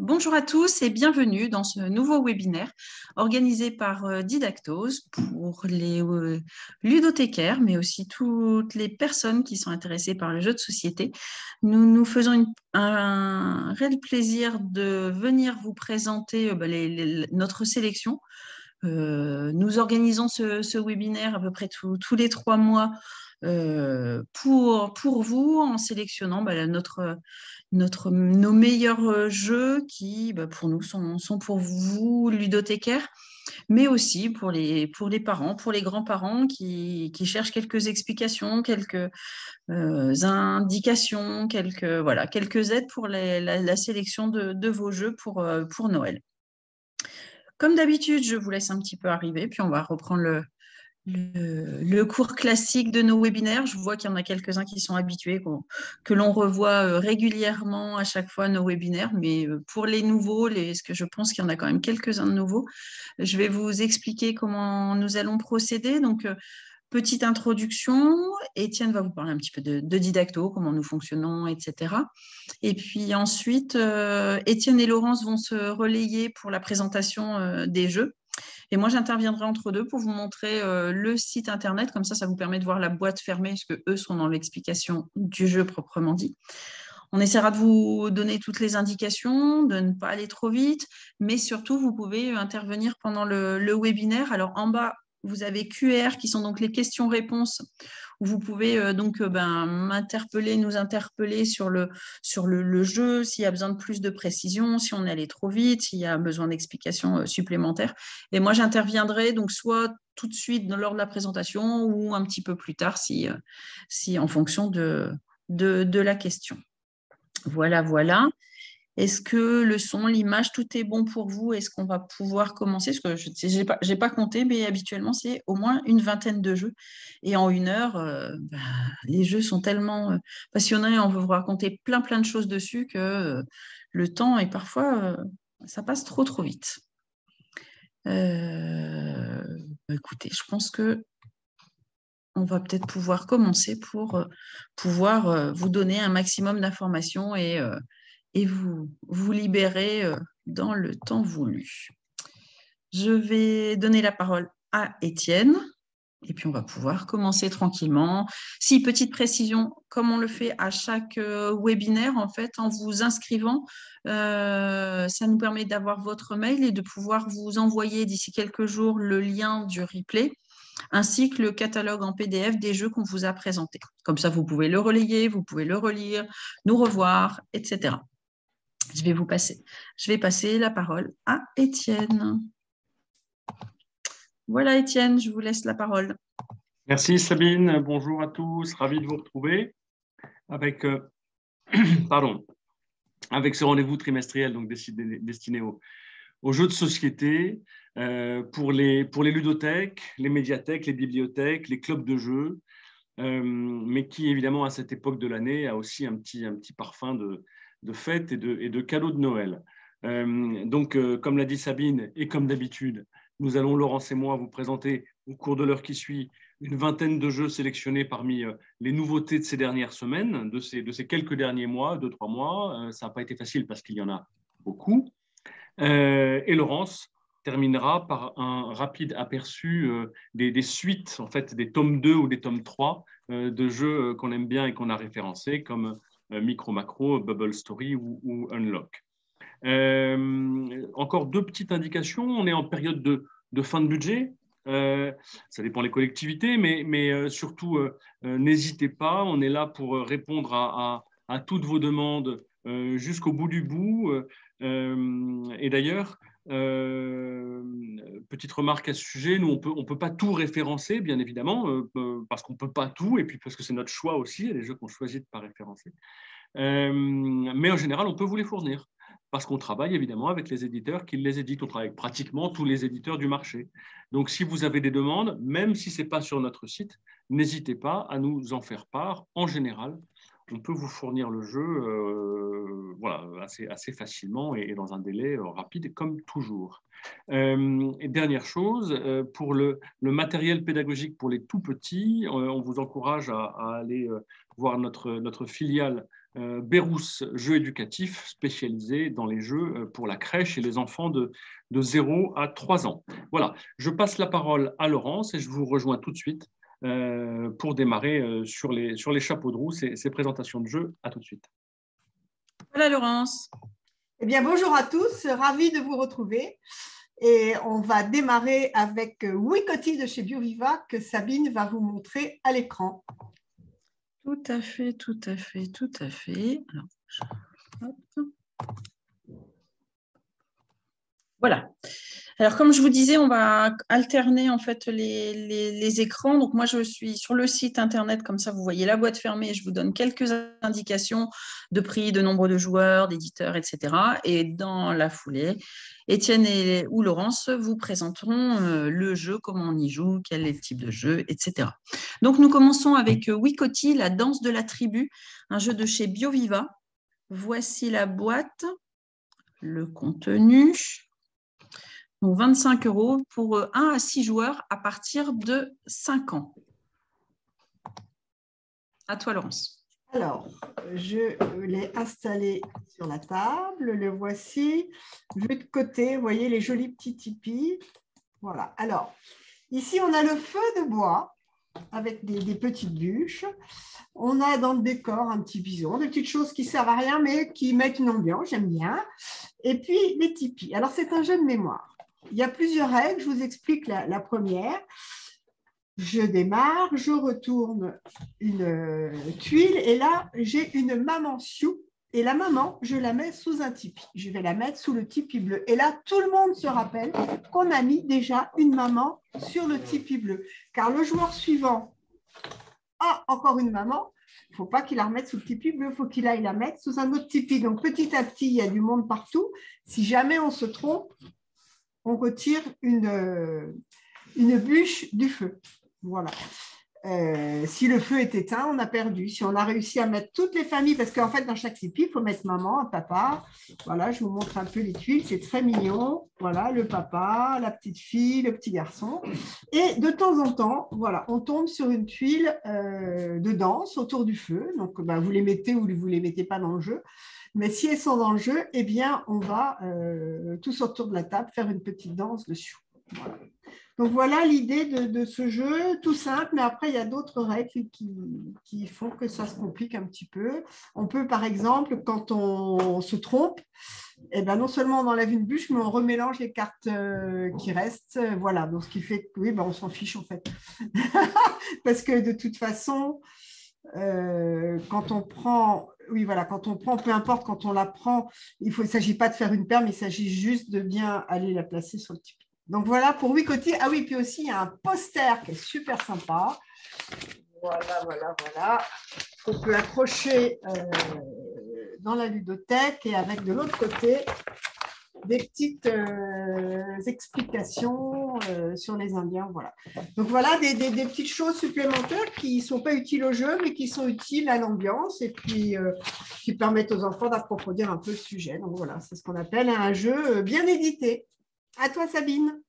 Bonjour à tous et bienvenue dans ce nouveau webinaire organisé par Didactos pour les ludothécaires, mais aussi toutes les personnes qui sont intéressées par le jeu de société. Nous nous faisons un réel plaisir de venir vous présenter notre sélection. Nous organisons ce webinaire à peu près tous les 3 mois pour vous en sélectionnant nos meilleurs jeux qui, pour nous, sont pour vous, ludothécaires, mais aussi pour les parents, pour les grands-parents qui cherchent quelques explications, quelques indications, quelques aides pour la sélection de vos jeux pour Noël. Comme d'habitude, je vous laisse un petit peu arriver, puis on va reprendre le cours classique de nos webinaires. Je vois qu'il y en a quelques-uns qui sont habitués, que l'on revoit régulièrement à chaque fois nos webinaires, mais pour les nouveaux, parce que je pense qu'il y en a quand même quelques-uns de nouveaux, je vais vous expliquer comment nous allons procéder. Donc, petite introduction, Étienne va vous parler un petit peu de Didacto, comment nous fonctionnons, etc. Et puis ensuite, Étienne et Laurence vont se relayer pour la présentation des jeux. Et moi, j'interviendrai entre deux pour vous montrer le site internet. Comme ça vous permet de voir la boîte fermée, parce qu'eux sont dans l'explication du jeu proprement dit. On essaiera de vous donner toutes les indications, de ne pas aller trop vite, mais surtout, vous pouvez intervenir pendant le webinaire. Alors, en bas, vous avez QR qui sont donc les questions-réponses où vous pouvez m'interpeller, nous interpeller sur le jeu, s'il y a besoin de plus de précision, si on est allé trop vite, s'il y a besoin d'explications supplémentaires. Et moi, j'interviendrai donc soit tout de suite lors de la présentation ou un petit peu plus tard si en fonction de la question. Voilà. Est-ce que le son, l'image, tout est bon pour vous? Est-ce qu'on va pouvoir commencer? Parce que je n'ai pas compté, mais habituellement, c'est au moins une vingtaine de jeux. Et en 1 heure, les jeux sont tellement passionnants et on veut vous raconter plein de choses dessus que le temps est parfois, ça passe trop vite. Écoutez, je pense que on va peut-être pouvoir commencer pour pouvoir vous donner un maximum d'informations et vous libérer dans le temps voulu. Je vais donner la parole à Étienne et puis on va pouvoir commencer tranquillement. Si, petite précision, comme on le fait à chaque webinaire, en fait, en vous inscrivant, ça nous permet d'avoir votre mail et de pouvoir vous envoyer d'ici quelques jours le lien du replay ainsi que le catalogue en PDF des jeux qu'on vous a présentés. Comme ça, vous pouvez le relayer, vous pouvez le relire, nous revoir, etc. Je vais passer la parole à Étienne. Voilà, Étienne, je vous laisse la parole. Merci Sabine, bonjour à tous, ravi de vous retrouver avec, avec ce rendez-vous trimestriel donc destiné aux jeux de société pour les ludothèques, les médiathèques, les bibliothèques, les clubs de jeux, mais qui évidemment à cette époque de l'année a aussi un petit parfum de fête et de cadeaux de Noël. Comme l'a dit Sabine et comme d'habitude, nous allons, Laurence et moi, vous présenter au cours de l'heure qui suit une vingtaine de jeux sélectionnés parmi les nouveautés de ces dernières semaines, de ces quelques derniers mois, 2-3 mois. Ça n'a pas été facile parce qu'il y en a beaucoup. Et Laurence terminera par un rapide aperçu des suites, en fait, des tomes 2 ou des tomes 3 de jeux qu'on aime bien et qu'on a référencés, comme Micro Macro, Bubble Story ou Unlock. Encore 2 petites indications. On est en période de fin de budget. Ça dépend des collectivités, mais surtout, n'hésitez pas. On est là pour répondre à toutes vos demandes jusqu'au bout du bout. Et d'ailleurs, petite remarque à ce sujet, nous, on peut pas tout référencer, bien évidemment, parce qu'on ne peut pas tout, et puis parce que c'est notre choix aussi, il y a des jeux qu'on choisit de ne pas référencer. Mais en général, on peut vous les fournir parce qu'on travaille évidemment avec les éditeurs qui les éditent. On travaille avec pratiquement tous les éditeurs du marché. Donc, si vous avez des demandes, même si ce n'est pas sur notre site, n'hésitez pas à nous en faire part. En général, on peut vous fournir le jeu voilà, assez facilement et dans un délai rapide, comme toujours. Et dernière chose, pour le matériel pédagogique pour les tout petits, on vous encourage à aller voir notre filiale Bérousse Jeux éducatifs, spécialisée dans les jeux pour la crèche et les enfants de 0 à 3 ans. Voilà, je passe la parole à Laurence et je vous rejoins tout de suite pour démarrer sur les chapeaux de roue, ces présentations de jeux. À tout de suite. Voilà, Laurence. Eh bien, bonjour à tous, ravi de vous retrouver. Et on va démarrer avec Wikotti de chez Bioviva que Sabine va vous montrer à l'écran. Tout à fait, tout à fait, tout à fait. Alors, voilà. Alors, comme je vous disais, on va alterner en fait les écrans. Donc, moi, je suis sur le site internet, comme ça, vous voyez la boîte fermée. Je vous donne quelques indications de prix, de nombre de joueurs, d'éditeurs, etc. Et dans la foulée, Étienne ou Laurence vous présenteront le jeu, comment on y joue, quel est le type de jeu, etc. Donc, nous commençons avec Wikotti, la danse de la tribu, un jeu de chez Bioviva. Voici la boîte, le contenu. Donc 25 € pour 1 à 6 joueurs à partir de 5 ans. À toi, Laurence. Alors, je l'ai installé sur la table. Le voici. Vu de côté, vous voyez les jolis petits tipis. Voilà. Alors, ici, on a le feu de bois avec des petites bûches. On a dans le décor un petit bison, des petites choses qui ne servent à rien, mais qui mettent une ambiance, j'aime bien. Et puis, les tipis. Alors, c'est un jeu de mémoire. Il y a plusieurs règles, je vous explique la première. Je démarre, je retourne une tuile et là, j'ai une maman sioux. Et la maman, je la mets sous un tipi. Je vais la mettre sous le tipi bleu. Et là, tout le monde se rappelle qu'on a mis déjà une maman sur le tipi bleu. Car le joueur suivant a encore une maman. Il ne faut pas qu'il la remette sous le tipi bleu, il faut qu'il aille la mettre sous un autre tipi. Donc, petit à petit, il y a du monde partout. Si jamais on se trompe, on retire une bûche du feu. Voilà. Si le feu est éteint, on a perdu. Si on a réussi à mettre toutes les familles, parce qu'en fait, dans chaque tipi, il faut mettre maman, papa. Voilà, je vous montre un peu les tuiles, c'est très mignon. Voilà, le papa, la petite fille, le petit garçon. Et de temps en temps, voilà, on tombe sur une tuile de danse autour du feu. Donc, vous les mettez ou vous ne les mettez pas dans le jeu. Mais si elles sont dans le jeu, eh bien, on va tous autour de la table faire une petite danse dessus. Voilà. Donc, voilà l'idée de ce jeu, tout simple, mais après, il y a d'autres règles qui font que ça se complique un petit peu. On peut, par exemple, quand on se trompe, eh ben, non seulement on enlève une bûche, mais on remélange les cartes qui restent. Voilà, donc ce qui fait que oui, on s'en fiche en fait. Parce que de toute façon, quand on prend, oui, voilà, quand on prend, peu importe, quand on la prend, il ne s'agit pas de faire une paire, mais il s'agit juste de bien aller la placer sur le tipi. Donc voilà pour Wikotti. Ah oui, puis aussi il y a un poster qui est super sympa. Voilà. On peut accrocher dans la ludothèque et avec de l'autre côté des petites explications sur les Indiens. Voilà. Donc voilà des petites choses supplémentaires qui ne sont pas utiles au jeu, mais qui sont utiles à l'ambiance et puis qui permettent aux enfants d'approfondir un peu le sujet. Donc voilà, c'est ce qu'on appelle un jeu bien édité. À toi, Sabine.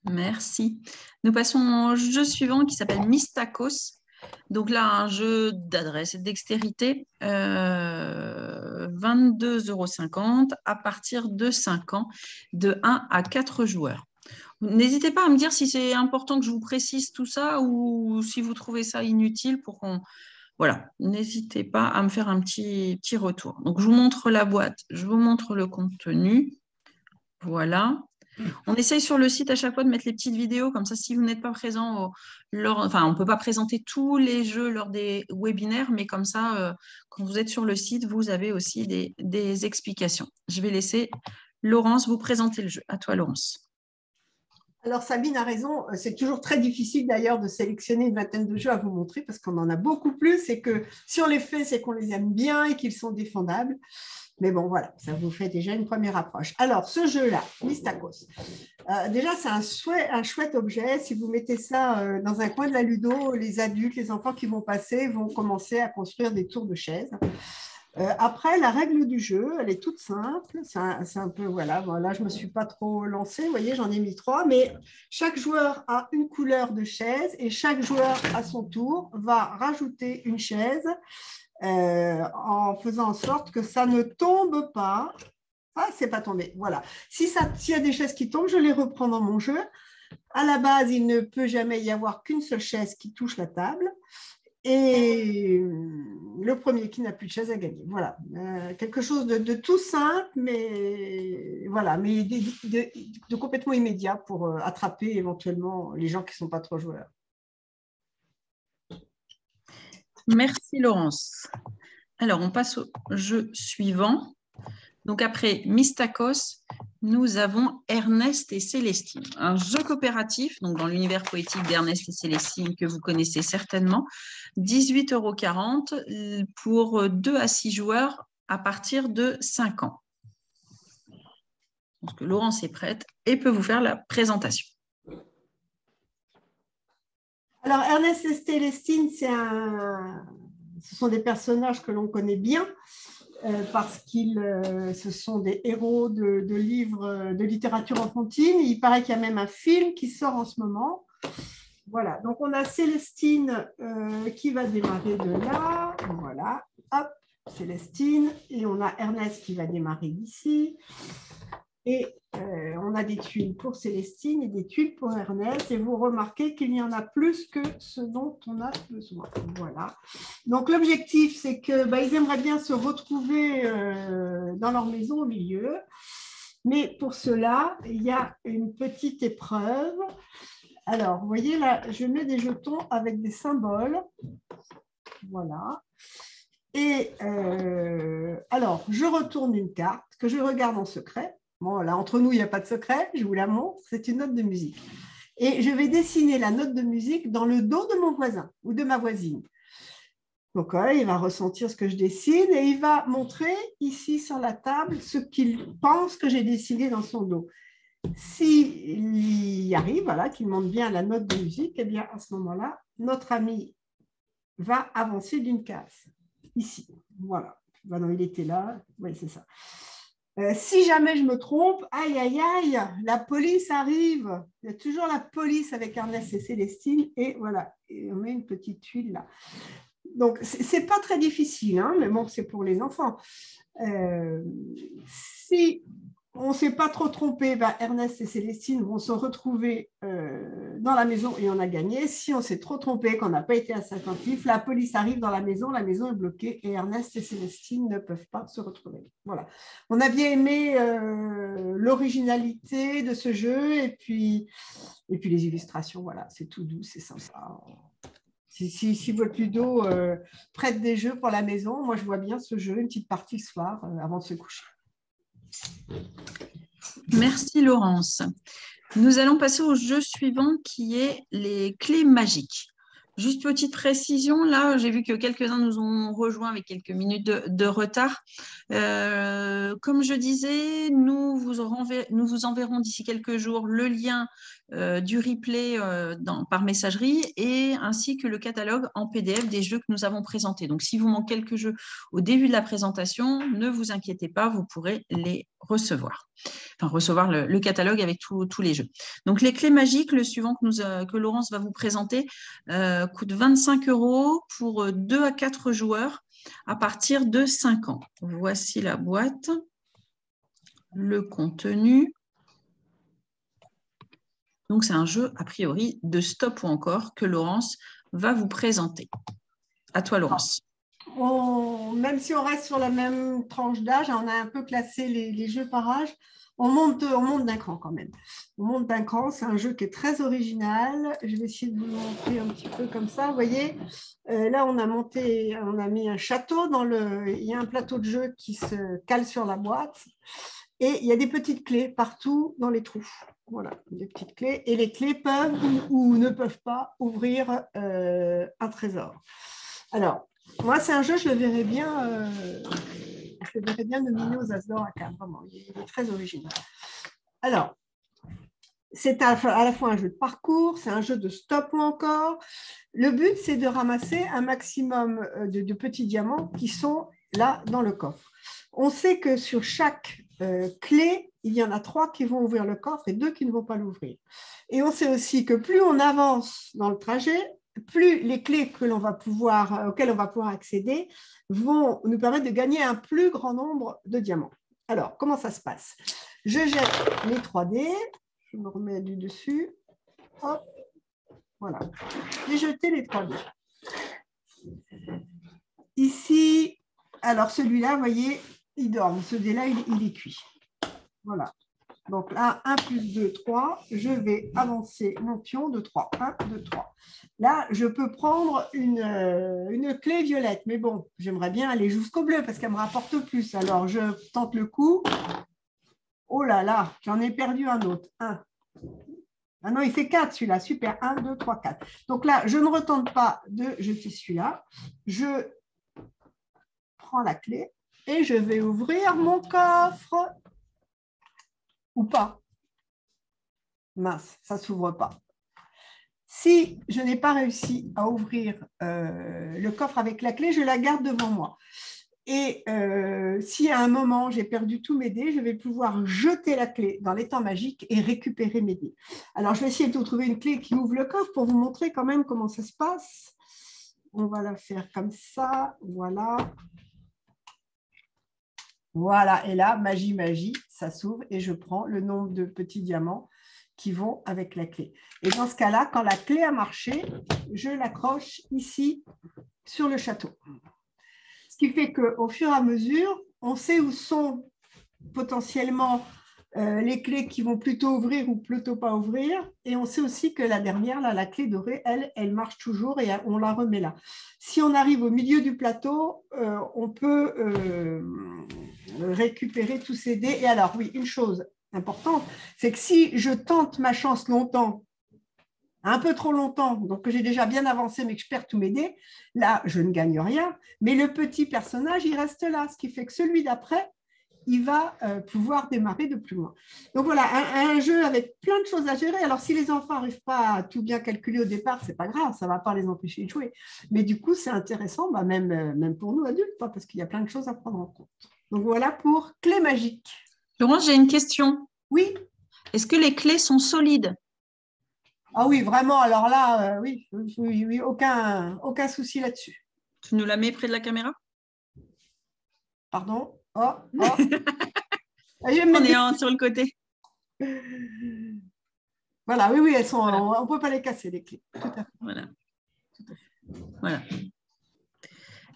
Merci. Nous passons au jeu suivant qui s'appelle Mistakos. Donc là, un jeu d'adresse et de dextérité, 22,50 € à partir de 5 ans, de 1 à 4 joueurs. N'hésitez pas à me dire si c'est important que je vous précise tout ça ou si vous trouvez ça inutile pour qu'on... Voilà, n'hésitez pas à me faire un petit retour. Donc, je vous montre la boîte, je vous montre le contenu. Voilà. On essaye sur le site à chaque fois de mettre les petites vidéos, comme ça, si vous n'êtes pas présent, on ne peut pas présenter tous les jeux lors des webinaires, mais comme ça, quand vous êtes sur le site, vous avez aussi des explications. Je vais laisser Laurence vous présenter le jeu. À toi, Laurence. Alors Sabine a raison, c'est toujours très difficile d'ailleurs de sélectionner une vingtaine de jeux à vous montrer parce qu'on en a beaucoup plus et que si on les fait, c'est qu'on les aime bien et qu'ils sont défendables. Mais bon, voilà, ça vous fait déjà une première approche. Alors, ce jeu-là, Mistakos, déjà, c'est un chouette objet. Si vous mettez ça dans un coin de la ludo, les adultes, les enfants qui vont passer vont commencer à construire des tours de chaises. Après, la règle du jeu, elle est toute simple. C'est un peu, voilà, bon, là, je ne me suis pas trop lancée. Vous voyez, j'en ai mis 3. Mais chaque joueur a une couleur de chaise et chaque joueur, à son tour, va rajouter une chaise en faisant en sorte que ça ne tombe pas. Ah, c'est pas tombé. Voilà. S'il y a des chaises qui tombent, je les reprends dans mon jeu. À la base, il ne peut jamais y avoir qu'une seule chaise qui touche la table. Et le premier qui n'a plus de chaise a gagné. Voilà. Quelque chose de tout simple, mais voilà, mais de complètement immédiat pour attraper éventuellement les gens qui ne sont pas trop joueurs. Merci Laurence. Alors, on passe au jeu suivant. Donc, après Mistakos, nous avons Ernest et Célestine. Un jeu coopératif, donc dans l'univers poétique d'Ernest et Célestine que vous connaissez certainement. 18,40 € pour 2 à 6 joueurs à partir de 5 ans. Donc, Laurence est prête et peut vous faire la présentation. Alors, Ernest et Célestine, ce sont des personnages que l'on connaît bien parce ce sont des héros de livres de littérature enfantine. Il paraît qu'il y a même un film qui sort en ce moment. Voilà, donc on a Célestine qui va démarrer de là. Voilà, hop, Célestine. Et on a Ernest qui va démarrer d'ici. Et on a des tuiles pour Célestine et des tuiles pour Ernest. Et vous remarquez qu'il y en a plus que ce dont on a besoin. Voilà. Donc, l'objectif, c'est qu'ils aimeraient bien se retrouver dans leur maison au milieu. Mais pour cela, il y a une petite épreuve. Alors, vous voyez là, je mets des jetons avec des symboles. Voilà. Et alors, je retourne une carte que je regarde en secret. Bon, là, entre nous, il n'y a pas de secret, je vous la montre, c'est une note de musique. Et je vais dessiner la note de musique dans le dos de mon voisin ou de ma voisine. Donc, il va ressentir ce que je dessine et il va montrer ici sur la table ce qu'il pense que j'ai dessiné dans son dos. S'il y arrive, voilà, qu'il montre bien la note de musique, eh bien, à ce moment-là, notre ami va avancer d'une case, ici. Voilà. Voilà, il était là, oui, c'est ça. Si jamais je me trompe, aïe, aïe, aïe, la police arrive. Il y a toujours la police avec Ernest et Célestine. Et voilà, et on met une petite tuile là. Donc, ce n'est pas très difficile, hein, mais bon, c'est pour les enfants. Si on ne s'est pas trop trompé, Ernest et Célestine vont se retrouver dans la maison et on a gagné. Si on s'est trop trompé, qu'on n'a pas été assez attentif, la police arrive dans la maison est bloquée et Ernest et Célestine ne peuvent pas se retrouver. Voilà. On a bien aimé l'originalité de ce jeu et puis les illustrations. Voilà, c'est tout doux, c'est sympa. Si votre ludo prête des jeux pour la maison, moi je vois bien ce jeu, une petite partie le soir avant de se coucher. Merci Laurence. Nous allons passer au jeu suivant qui est les clés magiques. Juste petite précision, là j'ai vu que quelques-uns nous ont rejoints avec quelques minutes de retard. Comme je disais, nous vous enverrons d'ici quelques jours le lien du replay par messagerie et ainsi que le catalogue en PDF des jeux que nous avons présentés. Donc si vous manquez quelques jeux au début de la présentation, ne vous inquiétez pas, vous pourrez les recevoir. Enfin, recevoir le catalogue avec tous les jeux. Donc, les clés magiques, le suivant que Laurence va vous présenter, coûte 25 € pour 2 à 4 joueurs à partir de 5 ans. Voici la boîte, le contenu. Donc, c'est un jeu, a priori, de stop ou encore que Laurence va vous présenter. À toi, Laurence. Même si on reste sur la même tranche d'âge, on a un peu classé les jeux par âge, on monte d'un cran quand même. On monte d'un cran, c'est un jeu qui est très original. Je vais essayer de vous le montrer un petit peu comme ça. Vous voyez, là, on a mis un château il y a un plateau de jeu qui se cale sur la boîte. Et il y a des petites clés partout dans les trous. Voilà, des petites clés. Et les clés peuvent ou ne peuvent pas ouvrir un trésor. Alors, moi, c'est un jeu, je le verrais bien nominé aux As d'or à Cannes, vraiment. Il est très original. Alors, c'est à la fois un jeu de parcours, c'est un jeu de stop ou encore. Le but, c'est de ramasser un maximum de petits diamants qui sont là dans le coffre. On sait que sur chaque clé, il y en a 3 qui vont ouvrir le coffre et 2 qui ne vont pas l'ouvrir. Et on sait aussi que plus on avance dans le trajet, plus les clés auxquelles on va pouvoir accéder vont nous permettre de gagner un plus grand nombre de diamants. Alors, comment ça se passe? Je jette les 3 dés. Je me remets du dessus. Hop. Voilà. J'ai jeté les 3 dés. Ici, alors celui-là, vous voyez, il dort. Ce dé-là, il est cuit. Voilà. Donc là, 1 plus 2, 3. Je vais avancer mon pion de 3. 1, 2, 3. Là, je peux prendre une clé violette. Mais bon, j'aimerais bien aller jusqu'au bleu parce qu'elle me rapporte plus. Alors, je tente le coup. Oh là là, j'en ai perdu un autre. 1. Ah non, il fait 4 celui-là. Super. 1, 2, 3, 4. Donc là, je ne retente pas de jeter celui-là. Je prends la clé et je vais ouvrir mon coffre. Ou pas. Mince, ça ne s'ouvre pas. Si je n'ai pas réussi à ouvrir le coffre avec la clé, je la garde devant moi. Et si à un moment j'ai perdu tous mes dés, je vais pouvoir jeter la clé dans l'étang magique et récupérer mes dés. Alors, je vais essayer de trouver une clé qui ouvre le coffre pour vous montrer quand même comment ça se passe. On va la faire comme ça. Voilà. Voilà. Et là, magie, ça s'ouvre et je prends le nombre de petits diamants qui vont avec la clé. Et dans ce cas-là, quand la clé a marché, je l'accroche ici sur le château. Ce qui fait qu'au fur et à mesure, on sait où sont potentiellement les clés qui vont plutôt ouvrir ou plutôt pas ouvrir. Et on sait aussi que la dernière, là, la clé dorée, elle marche toujours et on la remet là. Si on arrive au milieu du plateau, on peut récupérer tous ces dés. Et alors, oui, une chose importante, c'est que si je tente ma chance longtemps, un peu trop longtemps, donc que j'ai déjà bien avancé, mais que je perds tous mes dés, là, je ne gagne rien. Mais le petit personnage, il reste là, ce qui fait que celui d'après, il va pouvoir démarrer de plus loin. Donc voilà, un jeu avec plein de choses à gérer. Alors, si les enfants n'arrivent pas à tout bien calculer au départ, ce n'est pas grave, ça ne va pas les empêcher de jouer. Mais du coup, c'est intéressant, même pour nous adultes, parce qu'il y a plein de choses à prendre en compte. Donc voilà pour Clé magique. Laurence, j'ai une question. Oui. Est-ce que les clés sont solides? Ah oui, vraiment. Alors là, oui, aucun souci là-dessus. Tu nous la mets près de la caméra? Pardon? Oh. On est sur le côté. Voilà, oui, elles sont. Voilà. On ne peut pas les casser, les clés. Tout à fait. Voilà. Voilà.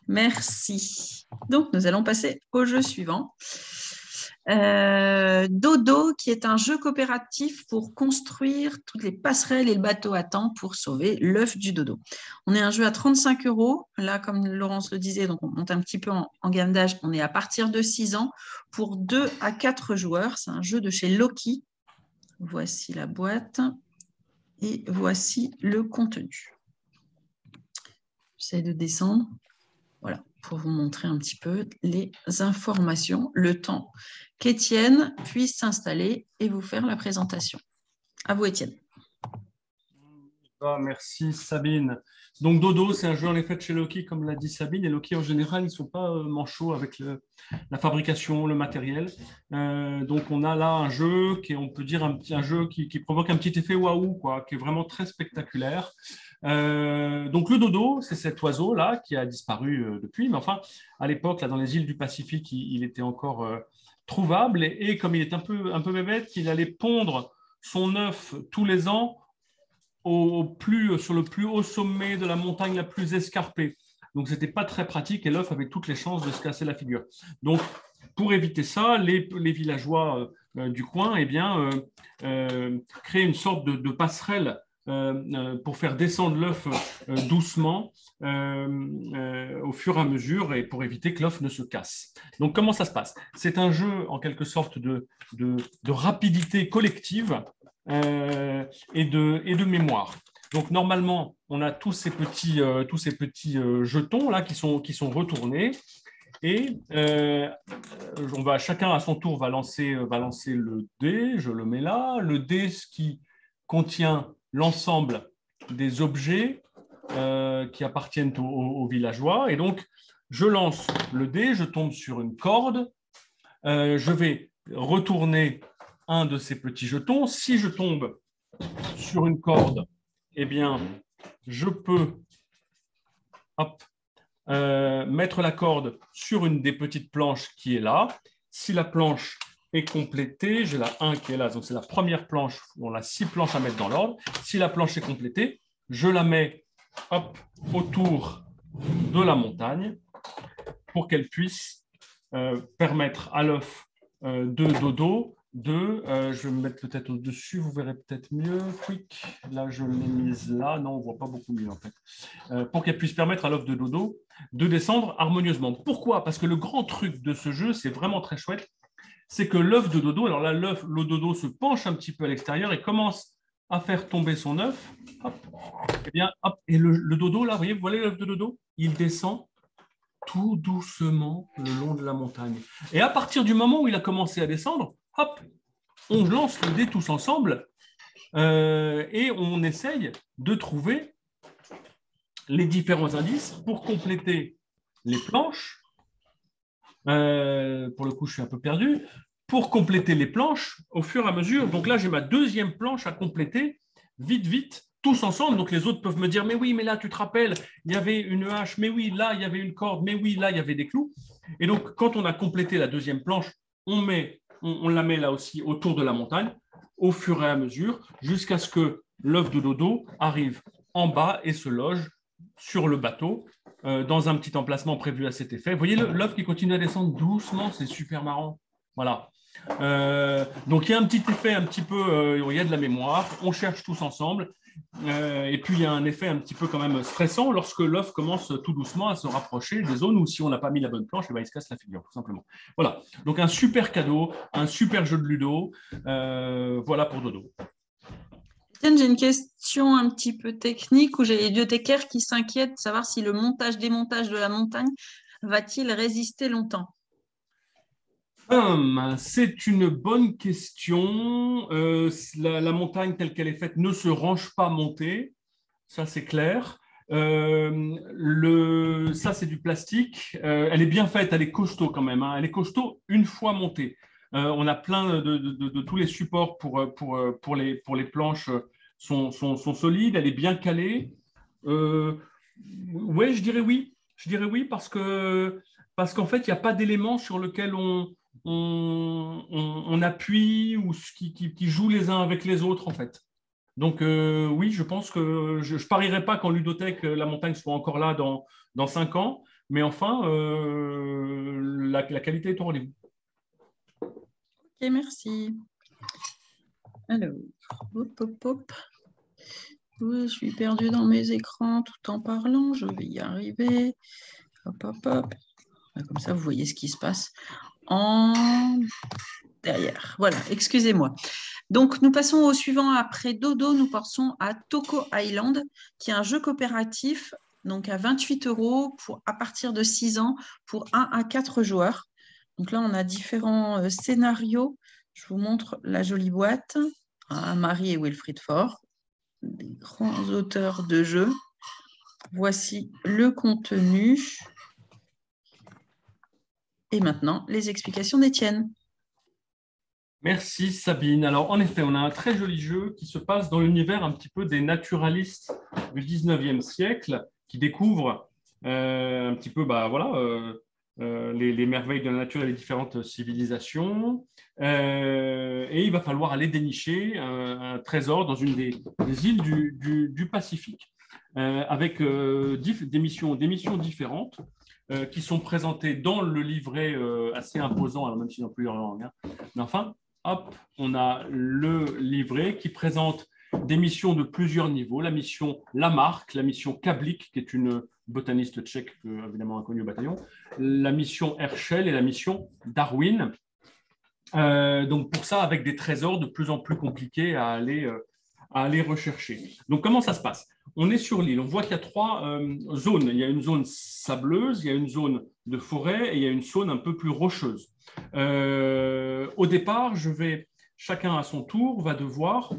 Merci. Donc, nous allons passer au jeu suivant. Dodo, qui est un jeu coopératif pour construire toutes les passerelles et le bateau à temps pour sauver l'œuf du dodo. On est un jeu à 35 €. Là, comme Laurence le disait, donc on monte un petit peu en gamme d'âge. On est à partir de 6 ans pour 2 à 4 joueurs. C'est un jeu de chez Loki. Voici la boîte et voici le contenu. J'essaie de descendre. Voilà, pour vous montrer un petit peu les informations, le temps qu'Étienne puisse s'installer et vous faire la présentation. À vous, Étienne. Merci, Sabine. Donc, Dodo, c'est un jeu en effet de chez Loki, comme l'a dit Sabine. Et Loki, en général, ils ne sont pas manchots avec la fabrication, le matériel. Donc, on a là un jeu qui, on peut dire, un jeu qui provoque un petit effet waouh, quoi, qui est vraiment très spectaculaire. Donc, le dodo, c'est cet oiseau-là qui a disparu depuis. Mais enfin, à l'époque, là, dans les îles du Pacifique, il était encore trouvable. Et comme il est un peu bébête, il allait pondre son œuf tous les ans sur le plus haut sommet de la montagne la plus escarpée. Donc, ce n'était pas très pratique et l'œuf avait toutes les chances de se casser la figure. Donc, pour éviter ça, les villageois du coin créent une sorte de passerelle pour faire descendre l'œuf doucement au fur et à mesure et pour éviter que l'œuf ne se casse. Donc, comment ça se passe? C'est un jeu en quelque sorte de rapidité collective et de mémoire. Donc, normalement, on a tous ces petits jetons là qui sont retournés. Et chacun à son tour va lancer le dé, je le mets là. Le dé qui contient l'ensemble des objets qui appartiennent aux villageois. Et donc, je lance le dé, je tombe sur une corde, je vais retourner un de ces petits jetons. Si je tombe sur une corde, eh bien, je peux mettre la corde sur une des petites planches qui est là. Si la planche est complétée, j'ai la 1 qui est là, donc c'est la première planche, on a 6 planches à mettre dans l'ordre. Si la planche est complétée, je la mets autour de la montagne pour qu'elle puisse permettre à l'œuf de dodo je vais me mettre peut-être au-dessus, vous verrez peut-être mieux. Quick, là je l'ai mise là, non on ne voit pas beaucoup mieux en fait. Pour qu'elle puisse permettre à l'œuf de dodo de descendre harmonieusement. Pourquoi? Parce que le grand truc de ce jeu, c'est vraiment très chouette, c'est que l'œuf de dodo, alors là le dodo se penche un petit peu à l'extérieur et commence à faire tomber son œuf. Et bien, et le dodo là, vous voyez l'œuf de dodo, il descend tout doucement le long de la montagne. Et à partir du moment où il a commencé à descendre, on lance le dé tous ensemble et on essaye de trouver les différents indices pour compléter les planches. Pour le coup, je suis un peu perdu. Pour compléter les planches au fur et à mesure. Donc là, j'ai ma deuxième planche à compléter vite, tous ensemble. Donc les autres peuvent me dire, mais oui, mais là, tu te rappelles, il y avait une hache, mais oui, là, il y avait une corde, mais oui, là, il y avait des clous. Et donc, quand on a complété la deuxième planche, on la met là aussi autour de la montagne, au fur et à mesure, jusqu'à ce que l'œuf de dodo arrive en bas et se loge sur le bateau, dans un petit emplacement prévu à cet effet. Vous voyez l'œuf qui continue à descendre doucement, c'est super marrant. Voilà. Donc il y a un petit effet un petit peu, il y a de la mémoire, on cherche tous ensemble. Et puis il y a un effet un petit peu quand même stressant lorsque l'œuf commence tout doucement à se rapprocher des zones où si on n'a pas mis la bonne planche, il se casse la figure, tout simplement. Voilà, donc un super cadeau, un super jeu de ludo, voilà pour dodo. Tiens, j'ai une question un petit peu technique où j'ai les bibliothécaires qui s'inquiètent de savoir si le montage-démontage de la montagne va-t-il résister longtemps? C'est une bonne question. La montagne telle qu'elle est faite ne se range pas montée, ça c'est clair. Ça c'est du plastique. Elle est bien faite, elle est costaud quand même. Elle est costaud une fois montée. On a plein de tous les supports pour les planches sont solides. Elle est bien calée. Ouais, je dirais oui. Je dirais oui parce qu'en fait, il n'y a pas d'éléments sur lesquels on appuie ou qui jouent les uns avec les autres, en fait. Donc, oui, je pense que je ne parierais pas qu'en ludothèque, la montagne soit encore là dans 5 ans, mais enfin, la qualité est au rendez-vous. Ok, merci. Alors, hop. Je suis perdue dans mes écrans tout en parlant, je vais y arriver. Hop. Comme ça, vous voyez ce qui se passe derrière. Voilà, excusez-moi. Donc, nous passons au suivant. Après Dodo, nous passons à Toko Island, qui est un jeu coopératif, donc à 28 € à partir de 6 ans pour 1 à 4 joueurs. Donc là, on a différents scénarios. Je vous montre la jolie boîte. Marie et Wilfried Faure, des grands auteurs de jeux. Voici le contenu. Et maintenant, les explications d'Étienne. Merci Sabine. Alors en effet, on a un très joli jeu qui se passe dans l'univers un petit peu des naturalistes du 19e siècle qui découvrent un petit peu les merveilles de la nature et les différentes civilisations. Et il va falloir aller dénicher un trésor dans une des îles du Pacifique avec des missions différentes. Qui sont présentées dans le livret assez imposant, alors même si dans plusieurs langues. Mais enfin, on a le livret qui présente des missions de plusieurs niveaux. La mission Lamarck, la mission Kablick, qui est une botaniste tchèque, évidemment inconnu au bataillon, la mission Herschel et la mission Darwin. Donc pour ça, avec des trésors de plus en plus compliqués à aller rechercher. Donc comment ça se passe? On est sur l'île, on voit qu'il y a 3 zones. Il y a une zone sableuse, il y a une zone de forêt et il y a une zone un peu plus rocheuse. Au départ, chacun à son tour va devoir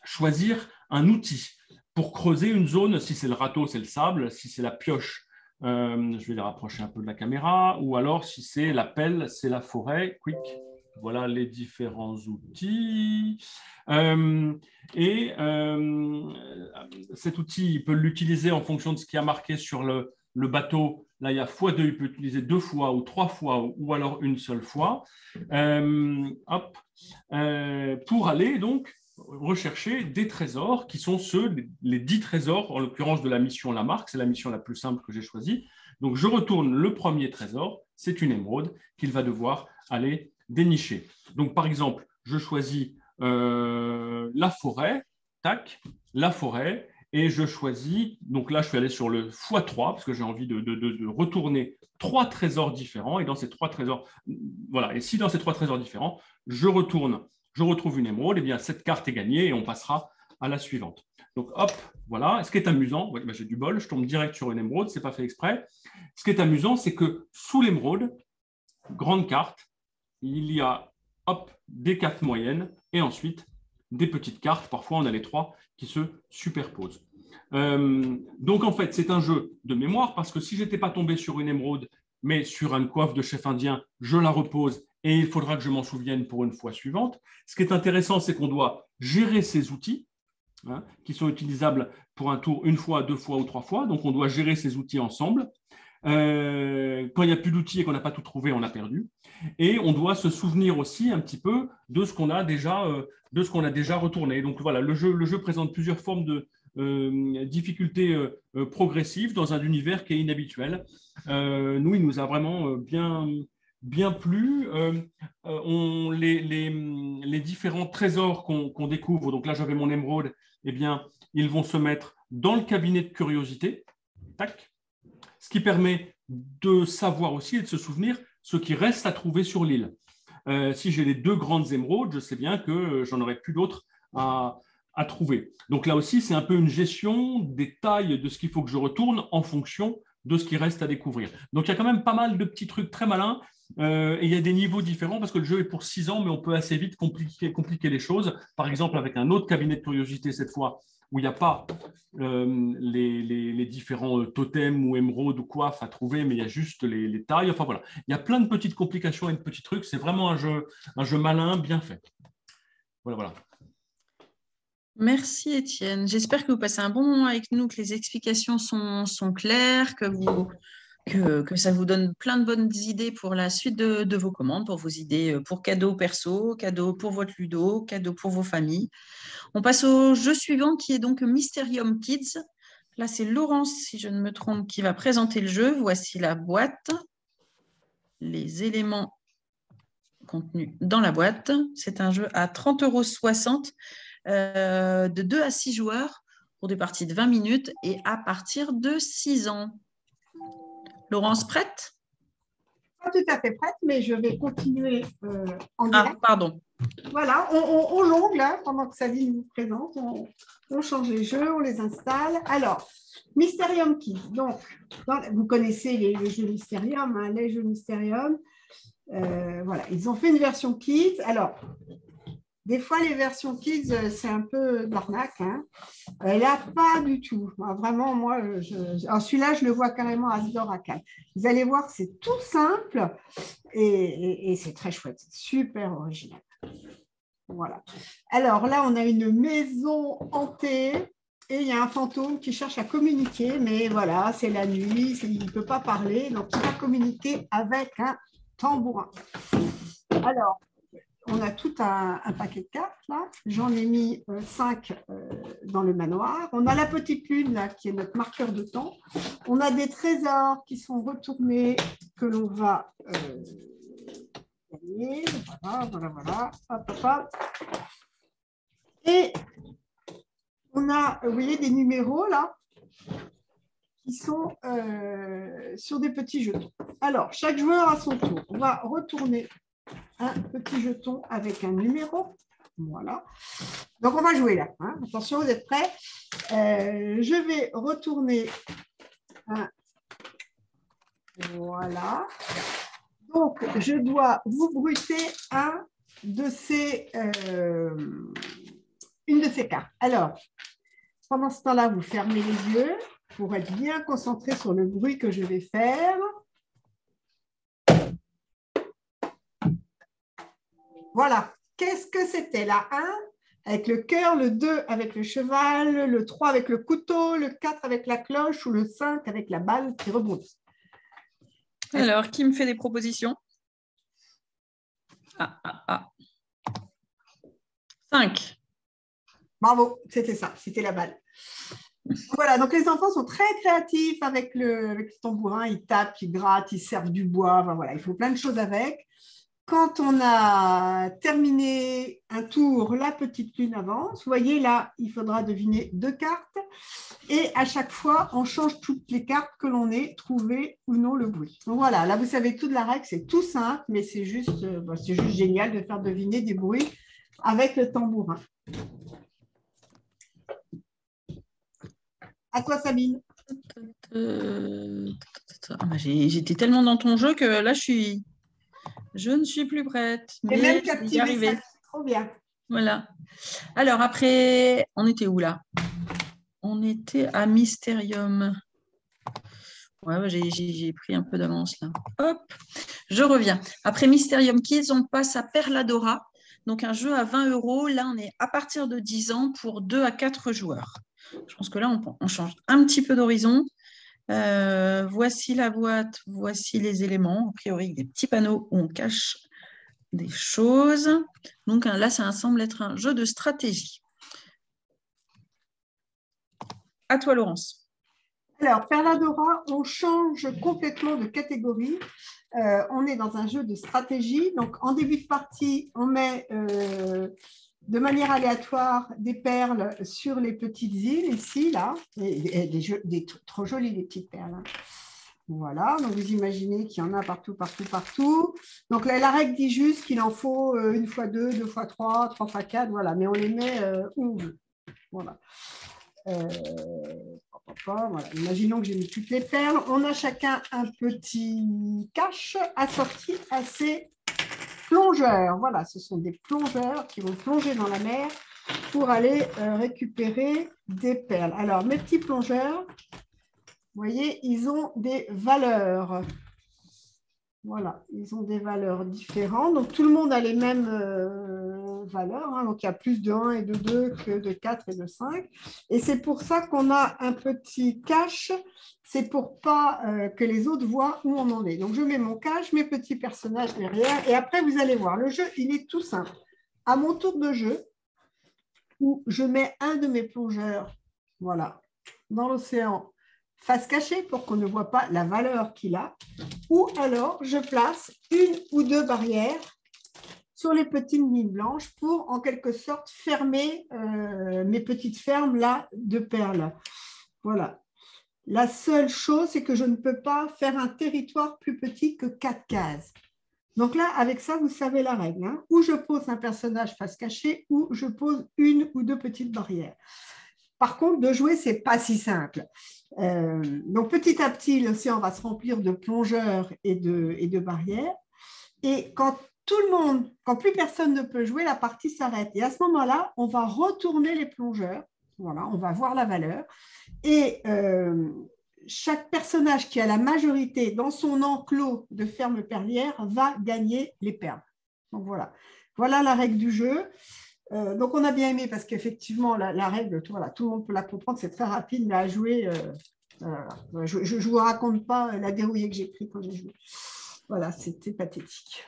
choisir un outil pour creuser une zone. Si c'est le râteau, c'est le sable. Si c'est la pioche, je vais les rapprocher un peu de la caméra. Ou alors, si c'est la pelle, c'est la forêt. Quick. Voilà les différents outils. Cet outil, il peut l'utiliser en fonction de ce qui a marqué sur le bateau. Là, il y a x2, il peut l'utiliser 2 fois ou 3 fois ou alors une seule fois. Pour aller donc rechercher des trésors qui sont les 10 trésors, en l'occurrence de la mission Lamarck. C'est la mission la plus simple que j'ai choisie. Donc, je retourne le premier trésor. C'est une émeraude qu'il va devoir aller dénicher. Donc, par exemple, je choisis la forêt, tac, la forêt, et je choisis, donc là, je suis allé sur le x3, parce que j'ai envie de retourner 3 trésors différents, et dans ces 3 trésors, voilà, et si dans ces 3 trésors différents, je retrouve une émeraude, et bien cette carte est gagnée, et on passera à la suivante. Donc, hop, voilà. Et ce qui est amusant, j'ai du bol, je tombe direct sur une émeraude, ce n'est pas fait exprès. Ce qui est amusant, c'est que sous l'émeraude, grande carte, il y a des cartes moyennes et ensuite des petites cartes. Parfois, on a les 3 qui se superposent. Donc, en fait, c'est un jeu de mémoire parce que si je n'étais pas tombé sur une émeraude, mais sur une coiffe de chef indien, je la repose et il faudra que je m'en souvienne pour une fois suivante. Ce qui est intéressant, c'est qu'on doit gérer ces outils qui sont utilisables pour un tour 1 fois, 2 fois ou 3 fois. Donc, on doit gérer ces outils ensemble. Quand il n'y a plus d'outils et qu'on n'a pas tout trouvé, on a perdu. Et on doit se souvenir aussi un petit peu de ce qu'on a déjà retourné. Donc voilà, le jeu présente plusieurs formes de difficultés progressives dans un univers qui est inhabituel. Nous, il nous a vraiment bien plu. Les différents trésors qu'on découvre, donc là j'avais mon émeraude, eh bien, ils vont se mettre dans le cabinet de curiosité. Tac. Ce qui permet de savoir aussi et de se souvenir ce qui reste à trouver sur l'île. Si j'ai les 2 grandes émeraudes, je sais bien que j'en aurai plus d'autres à trouver. Donc là aussi, c'est un peu une gestion des tailles de ce qu'il faut que je retourne en fonction de ce qui reste à découvrir. Donc il y a quand même pas mal de petits trucs très malins et il y a des niveaux différents parce que le jeu est pour 6 ans, mais on peut assez vite compliquer les choses. Par exemple, avec un autre cabinet de curiosité cette fois, où il n'y a pas les différents totems ou émeraudes ou coiffes à trouver, mais il y a juste les tailles. Enfin voilà, il y a plein de petites complications et de petits trucs. C'est vraiment un jeu malin, bien fait. Voilà. Merci Étienne. J'espère que vous passez un bon moment avec nous, que les explications sont claires, que ça vous donne plein de bonnes idées pour la suite de vos commandes, pour vos idées pour cadeaux perso, cadeaux pour votre ludo, cadeaux pour vos familles. On passe au jeu suivant qui est donc Mysterium Kids. Là, c'est Laurence, si je ne me trompe, qui va présenter le jeu. Voici la boîte, les éléments contenus dans la boîte. C'est un jeu à 30,60 € de 2 à 6 joueurs pour des parties de 20 minutes et à partir de 6 ans. Laurence, prête? Pas tout à fait prête, mais je vais continuer en direct. Ah, pardon. Voilà, on jongle hein, pendant que Sabine nous présente. On change les jeux, on les installe. Alors, Mysterium Kids. Donc, vous connaissez les jeux Mysterium, hein, les jeux Mysterium. Voilà, ils ont fait une version Kids. Alors, des fois, les versions Kids, c'est un peu de l'arnaque. Hein. Là, pas du tout. Vraiment, moi, celui-là, je le vois carrément à Asdor-Akan. Vous allez voir, c'est tout simple et c'est très chouette. C'est super original. Voilà. Alors là, on a une maison hantée et il y a un fantôme qui cherche à communiquer, mais voilà, c'est la nuit, il ne peut pas parler, donc il va communiquer avec un tambourin. Alors, on a tout un paquet de cartes là. J'en ai mis 5 dans le manoir. On a la petite lune là, qui est notre marqueur de temps. On a des trésors qui sont retournés que l'on va gagner. Voilà. Hop. Et on a, vous voyez, des numéros là. qui sont sur des petits jetons. Alors, chaque joueur à son tour. On va retourner un petit jeton avec un numéro. Voilà. Donc, on va jouer là. Hein. Attention, vous êtes prêts? Je vais retourner un. Voilà. Donc, je dois vous bruiter une de ces cartes. Alors, pendant ce temps-là, vous fermez les yeux pour être bien concentré sur le bruit que je vais faire. Voilà. Qu'est-ce que c'était? La 1 avec le cœur, le 2 avec le cheval, le 3 avec le couteau, le 4 avec la cloche ou le 5 avec la balle qui rebondit. Alors, qui me fait des propositions? 5. Bravo, c'était ça, c'était la balle. Voilà, donc les enfants sont très créatifs avec le tambourin, ils tapent, ils grattent, ils servent du bois, enfin, voilà, il faut plein de choses avec. Quand on a terminé un tour, la petite lune avance. Vous voyez, là, il faudra deviner 2 cartes. Et à chaque fois, on change toutes les cartes que l'on ait trouvé ou non le bruit. Donc voilà, là, vous savez toute la règle, c'est tout simple, mais c'est juste génial de faire deviner des bruits avec le tambourin. À toi, Sabine. J'étais tellement dans ton jeu que là, je ne suis plus prête. Et Mais même je vais y captiver, arriver. ça, trop bien. Voilà. Alors après, on était où là? On était à Mysterium. Ouais, j'ai pris un peu d'avance là. Hop, je reviens. Après Mysterium Kids, on passe à Perladora. Donc un jeu à 20 €. Là, on est à partir de 10 ans pour 2 à 4 joueurs. Je pense que là, on change un petit peu d'horizon. Voici la boîte, voici les éléments. A priori, des petits panneaux où on cache des choses. Donc là, ça semble être un jeu de stratégie. À toi, Laurence. Alors, Perladora, on change complètement de catégorie. On est dans un jeu de stratégie. Donc, en début de partie, on met de manière aléatoire des perles sur les petites îles, ici, là. Trop jolies, les petites perles. Hein. Voilà, donc vous imaginez qu'il y en a partout, partout, partout. Donc là, la règle dit juste qu'il en faut 1 fois 2, 2 fois 3, 3 fois 4, voilà. Mais on les met où on veut. Voilà. Voilà. Imaginons que j'ai mis toutes les perles. On a chacun un petit cache assorti à ces plongeurs. Voilà, ce sont des plongeurs qui vont plonger dans la mer pour aller récupérer des perles. Alors, mes petits plongeurs, vous voyez, ils ont des valeurs. Voilà, ils ont des valeurs différentes. Donc, tout le monde a les mêmes valeurs. Hein. Donc, il y a plus de 1 et de 2 que de 4 et de 5. Et c'est pour ça qu'on a un petit cache. C'est pour pas que les autres voient où on en est. Donc, je mets mon cache, mes petits personnages derrière. Et après, vous allez voir, le jeu, il est tout simple. À mon tour de jeu, où je mets un de mes plongeurs, voilà, dans l'océan, face cachée pour qu'on ne voit pas la valeur qu'il a, ou alors je place 1 ou 2 barrières sur les petites lignes blanches pour en quelque sorte fermer mes petites fermes là de perles. Voilà. La seule chose, c'est que je ne peux pas faire un territoire plus petit que 4 cases. Donc là, avec ça, vous savez la règle. Hein, où je pose un personnage face cachée, ou je pose 1 ou 2 petites barrières. Par contre, de jouer, ce n'est pas si simple. Donc, petit à petit, l'océan va se remplir de plongeurs et de barrières. Et quand plus personne ne peut jouer, la partie s'arrête. Et à ce moment-là, on va retourner les plongeurs. Voilà, on va voir la valeur. Et chaque personnage qui a la majorité dans son enclos de ferme perlière va gagner les perles. Donc, voilà. Voilà la règle du jeu. Donc, on a bien aimé parce qu'effectivement, la règle, voilà, tout le monde peut la comprendre, c'est très rapide, mais à jouer, je ne vous raconte pas la dérouillée que j'ai prise quand j'ai joué. Voilà, c'était pathétique.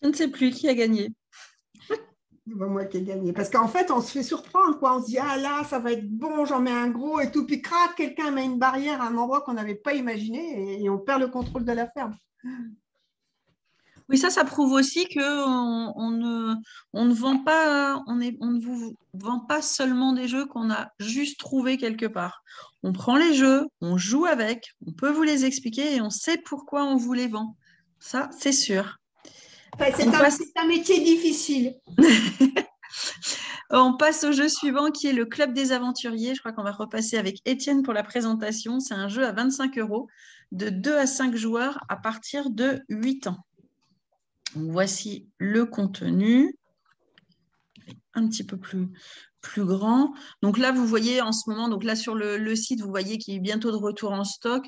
Je ne sais plus qui a gagné. Moi qui ai gagné. Parce qu'en fait, on se fait surprendre, quoi. On se dit, ah là, ça va être bon, j'en mets un gros et tout. Puis, crac, quelqu'un met une barrière à un endroit qu'on n'avait pas imaginé et on perd le contrôle de la ferme. Oui, ça prouve aussi on ne vend pas, on ne vous vend pas seulement des jeux qu'on a juste trouvés quelque part. On prend les jeux, on joue avec, on peut vous les expliquer et on sait pourquoi on vous les vend. Ça, c'est sûr. Enfin, c'est un métier difficile. On passe au jeu suivant qui est le Club des Aventuriers. Je crois qu'on va repasser avec Étienne pour la présentation. C'est un jeu à 25 € de 2 à 5 joueurs à partir de 8 ans. Donc, voici le contenu, un petit peu plus grand. Donc là, vous voyez en ce moment, donc là sur le site, vous voyez qu'il est bientôt de retour en stock.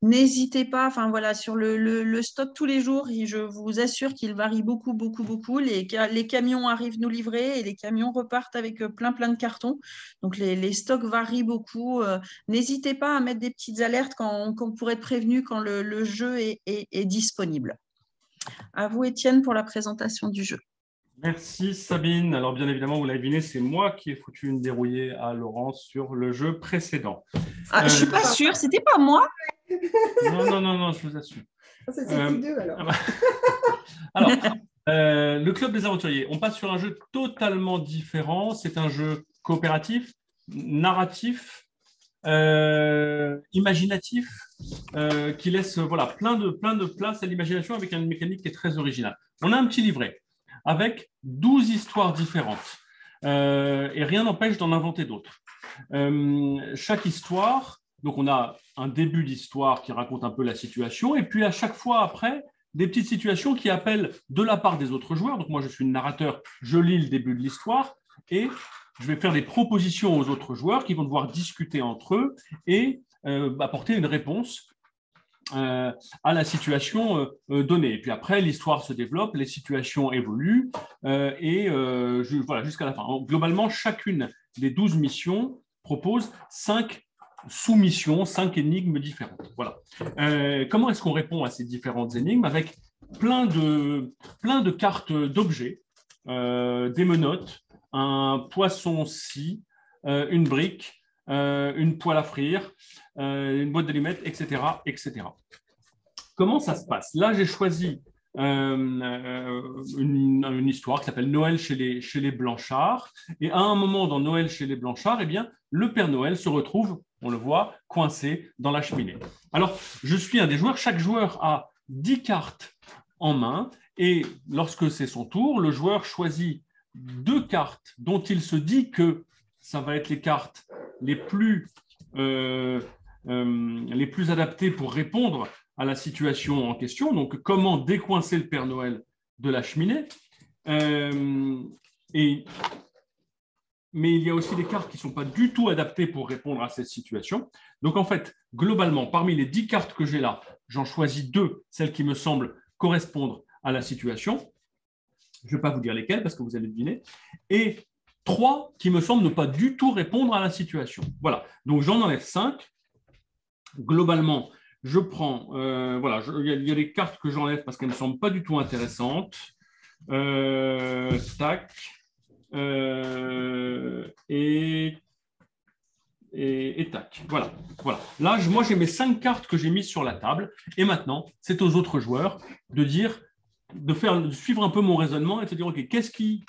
N'hésitez pas, enfin voilà, sur le stock tous les jours, je vous assure qu'il varie beaucoup, beaucoup, beaucoup. Les camions arrivent nous livrer et les camions repartent avec plein de cartons. Donc les stocks varient beaucoup. N'hésitez pas à mettre des petites alertes pour être prévenu quand le jeu est disponible. À vous, Étienne, pour la présentation du jeu. Merci Sabine. Alors bien évidemment, vous l'avez deviné, c'est moi qui ai foutu une dérouillée à Laurence sur le jeu précédent. Je ne suis pas sûre, c'était pas moi. Non, je vous assure. C'est tous deux alors. Alors, le Club des Aventuriers, on passe sur un jeu totalement différent. C'est un jeu coopératif, narratif, imaginatif, qui laisse plein de place à l'imagination avec une mécanique qui est très originale. On a un petit livret avec 12 histoires différentes et rien n'empêche d'en inventer d'autres. Chaque histoire, donc on a un début d'histoire qui raconte un peu la situation et puis à chaque fois après, des petites situations qui appellent de la part des autres joueurs. Donc moi, je suis le narrateur, je lis le début de l'histoire et je vais faire des propositions aux autres joueurs qui vont devoir discuter entre eux et apporter une réponse à la situation donnée. Et puis après, l'histoire se développe, les situations évoluent jusqu'à la fin. Donc, globalement, chacune des 12 missions propose 5 sous-missions, 5 énigmes différentes. Voilà. Comment est-ce qu'on répond à ces différentes énigmes? Avec plein de cartes d'objets, des menottes, un poisson-scie, une brique, une poêle à frire, une boîte d'allumettes, etc., etc. Comment ça se passe? Là, j'ai choisi une histoire qui s'appelle Noël chez les Blanchards. Et à un moment dans Noël chez les Blanchards, eh bien, le Père Noël se retrouve, on le voit, coincé dans la cheminée. Alors, je suis un des joueurs. Chaque joueur a 10 cartes en main. Et lorsque c'est son tour, le joueur choisit 2 cartes dont il se dit que ça va être les cartes les plus adaptées pour répondre à la situation en question. Donc, comment décoincer le Père Noël de la cheminée. Mais il y a aussi des cartes qui ne sont pas du tout adaptées pour répondre à cette situation. Donc, en fait, globalement, parmi les 10 cartes que j'ai là, j'en choisis 2, celles qui me semblent correspondre à la situation. Je ne vais pas vous dire lesquelles parce que vous allez deviner. Et 3 qui me semblent ne pas du tout répondre à la situation. Voilà. Donc, j'en enlève 5. Globalement, je prends, il y a des cartes que j'enlève parce qu'elles ne me semblent pas du tout intéressantes. Tac. Et tac. Voilà. Là, moi, j'ai mes 5 cartes que j'ai mises sur la table. Et maintenant, c'est aux autres joueurs de suivre un peu mon raisonnement et de se dire, OK, qu'est-ce qui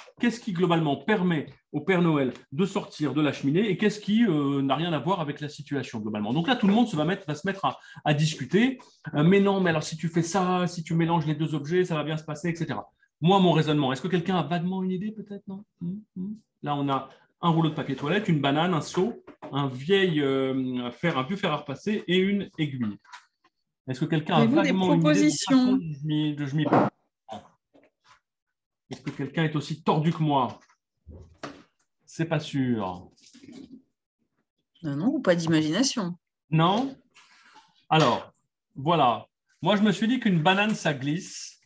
globalement permet au Père Noël de sortir de la cheminée et qu'est-ce qui n'a rien à voir avec la situation globalement. Donc là, tout le monde va se mettre à discuter. Mais non, mais alors si tu fais ça, si tu mélanges les 2 objets, ça va bien se passer, etc. Moi, mon raisonnement, est-ce que quelqu'un a vaguement une idée peut-être? Non. Là, on a un rouleau de papier toilette, une banane, un seau, un vieux fer à repasser et une aiguille. Est-ce que quelqu'un a vaguement une idée de je m'y prends? Est-ce que quelqu'un est aussi tordu que moi? C'est pas sûr. Non, pas d'imagination. Non? Alors, voilà. Moi, je me suis dit qu'une banane, ça glisse.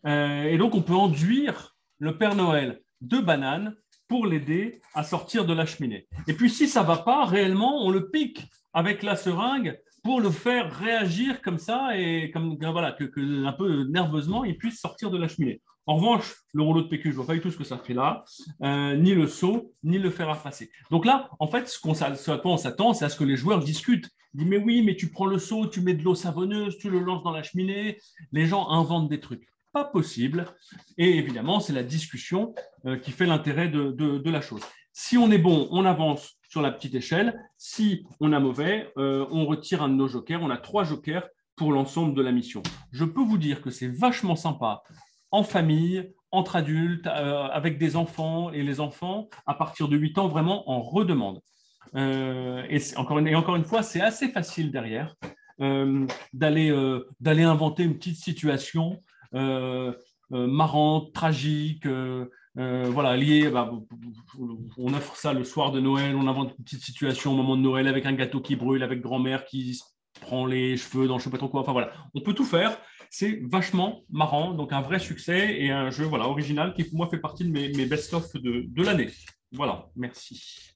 Et donc, on peut enduire le Père Noël de bananes pour l'aider à sortir de la cheminée. Et puis, si ça ne va pas, réellement, on le pique avec la seringue pour le faire réagir comme ça et que un peu nerveusement, il puisse sortir de la cheminée. En revanche, le rouleau de PQ, je ne vois pas du tout ce que ça fait là, ni le seau, ni le fer à repasser. Donc là, en fait, ce à quoi on s'attend, c'est à ce que les joueurs discutent. Ils disent, mais oui, mais tu prends le seau, tu mets de l'eau savonneuse, tu le lances dans la cheminée. Les gens inventent des trucs. pas possible. Et évidemment, c'est la discussion qui fait l'intérêt de la chose. Si on est bon, on avance sur la petite échelle. Si on a mauvais, on retire un de nos jokers. On a 3 jokers pour l'ensemble de la mission. Je peux vous dire que c'est vachement sympa en famille, entre adultes, avec des enfants, et les enfants, à partir de 8 ans, vraiment en redemandent. Et encore une fois, c'est assez facile derrière d'aller inventer une petite situation marrante, tragique, voilà, liée. On offre ça le soir de Noël, on invente une petite situation au moment de Noël avec un gâteau qui brûle, avec grand-mère qui prend les cheveux dans je ne sais pas trop quoi. Enfin voilà, on peut tout faire. C'est vachement marrant, donc un vrai succès et un jeu voilà, original qui pour moi fait partie de mes best-of de l'année. Voilà, merci.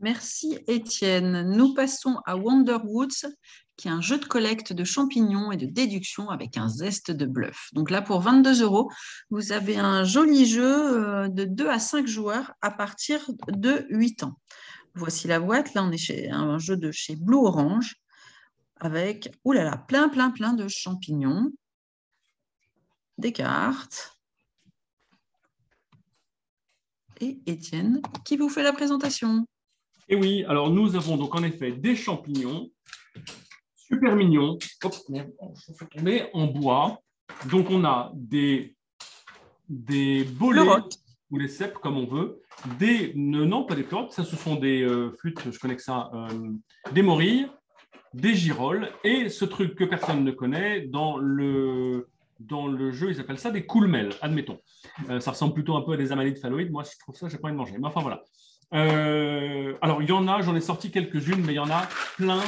Merci Étienne. Nous passons à Wonderwoods, qui est un jeu de collecte de champignons et de déduction avec un zeste de bluff. Donc là, pour 22 €, vous avez un joli jeu de 2 à 5 joueurs à partir de 8 ans. Voici la boîte. Là, on est chez un jeu de chez Blue Orange avec plein de champignons, des cartes. Et Étienne qui vous fait la présentation. Et oui, alors nous avons donc en effet des champignons super mignons, en bois. Donc on a des bolets ou des cèpes comme on veut, non pas des pleurotes, ça ce sont des flûtes, je connais que ça, des morilles, des girolles et ce truc que personne ne connaît dans le jeu, ils appellent ça des coulmelles, admettons. Ça ressemble plutôt un peu à des amanites phalloïdes. Moi, je trouve ça, j'ai pas envie de manger. Mais enfin, voilà. Alors, il y en a, j'en ai sorti quelques-unes, mais il y en a plein.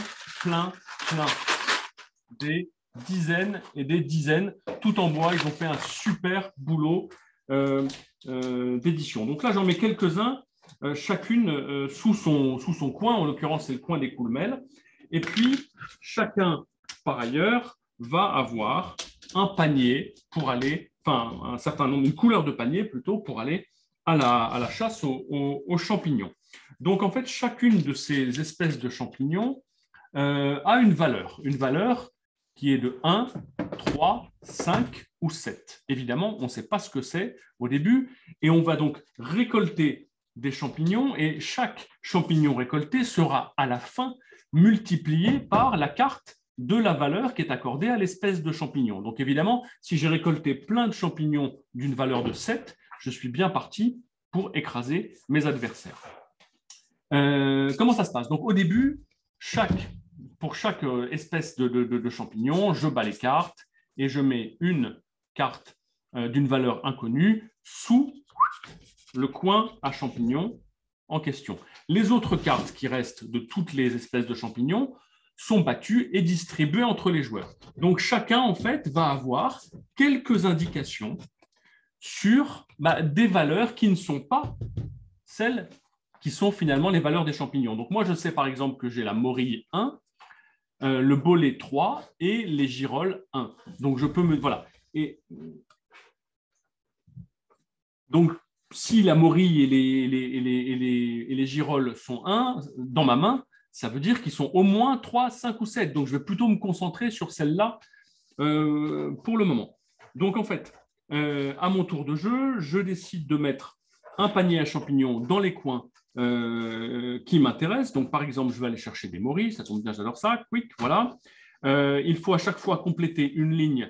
Des dizaines et des dizaines, tout en bois. Ils ont fait un super boulot d'édition. Donc là, j'en mets quelques-uns, chacune sous son coin. En l'occurrence, c'est le coin des coulmelles. Et puis, chacun, par ailleurs, va avoir un panier pour aller, enfin, un certain nombre, une couleur de panier plutôt, pour aller à la chasse aux champignons. Donc, en fait, chacune de ces espèces de champignons a une valeur qui est de 1, 3, 5 ou 7. Évidemment, on ne sait pas ce que c'est au début, et on va donc récolter des champignons, et chaque champignon récolté sera à la fin multiplié par la carte de la valeur qui est accordée à l'espèce de champignon. Donc évidemment, si j'ai récolté plein de champignons d'une valeur de 7, je suis bien parti pour écraser mes adversaires. Comment ça se passe? Donc au début, pour chaque espèce de champignon, je bats les cartes et je mets une carte d'une valeur inconnue sous le coin à champignons en question. Les autres cartes qui restent de toutes les espèces de champignons sont battues et distribuées entre les joueurs. Donc chacun, en fait, va avoir quelques indications sur des valeurs qui ne sont pas celles qui sont finalement les valeurs des champignons. Donc moi, je sais par exemple que j'ai la morille 1, le bolet 3 et les girolles 1. Donc je peux me... Voilà. Et donc, si la morille et les girolles sont 1 dans ma main, ça veut dire qu'ils sont au moins 3, 5 ou 7. Donc, je vais plutôt me concentrer sur celle-là pour le moment. Donc, en fait, à mon tour de jeu, je décide de mettre un panier à champignons dans les coins qui m'intéressent. Donc, par exemple, je vais aller chercher des morilles. Ça tombe bien, j'adore ça. Quick, voilà. Il faut à chaque fois compléter une ligne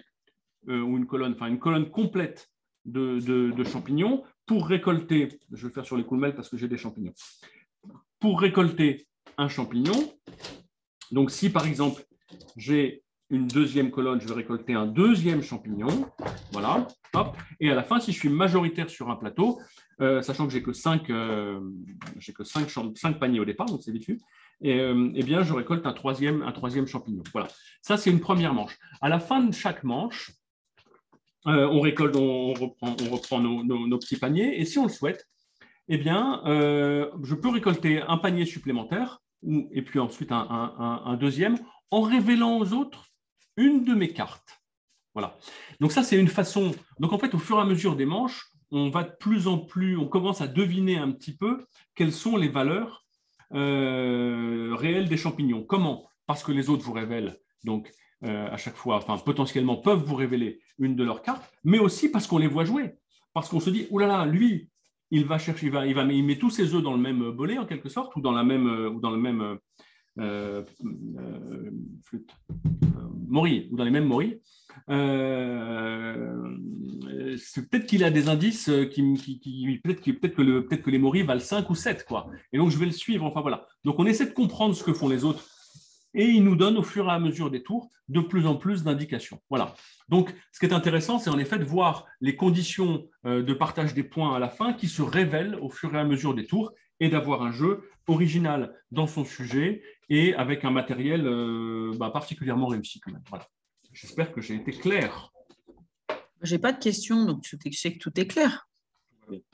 ou une colonne complète de champignons pour récolter, je vais le faire sur les coulmelles parce que j'ai des champignons, pour récolter un champignon. Donc si par exemple j'ai une deuxième colonne, je vais récolter un deuxième champignon, voilà, hop. Et à la fin, si je suis majoritaire sur un plateau, sachant que j'ai que 5 paniers au départ, donc c'est vite fait, eh bien je récolte un troisième champignon. Voilà, ça c'est une première manche. À la fin de chaque manche, on reprend nos petits paniers, et si on le souhaite, eh bien, je peux récolter un panier supplémentaire, et puis ensuite un deuxième, en révélant aux autres une de mes cartes. Voilà. Donc ça, c'est une façon... Donc en fait, au fur et à mesure des manches, on va de plus en plus, on commence à deviner un petit peu quelles sont les valeurs réelles des champignons. Comment? Parce que les autres vous révèlent donc à chaque fois, enfin potentiellement peuvent vous révéler une de leurs cartes, mais aussi parce qu'on les voit jouer. Parce qu'on se dit, oh là là, lui, il va chercher, il met tous ses œufs dans le même bolet en quelque sorte, ou dans le même flûte, mori, ou dans les mêmes moris. Peut-être qu'il a des indices peut-être que les moris valent 5 ou 7, quoi. Et donc je vais le suivre. Enfin voilà. Donc on essaie de comprendre ce que font les autres. Et il nous donne au fur et à mesure des tours de plus en plus d'indications. Voilà. Donc, ce qui est intéressant, c'est en effet de voir les conditions de partage des points à la fin qui se révèlent au fur et à mesure des tours et d'avoir un jeu original dans son sujet et avec un matériel particulièrement réussi quand même. Voilà. J'espère que j'ai été clair. Je n'ai pas de questions, donc je sais que tout est clair. Oui.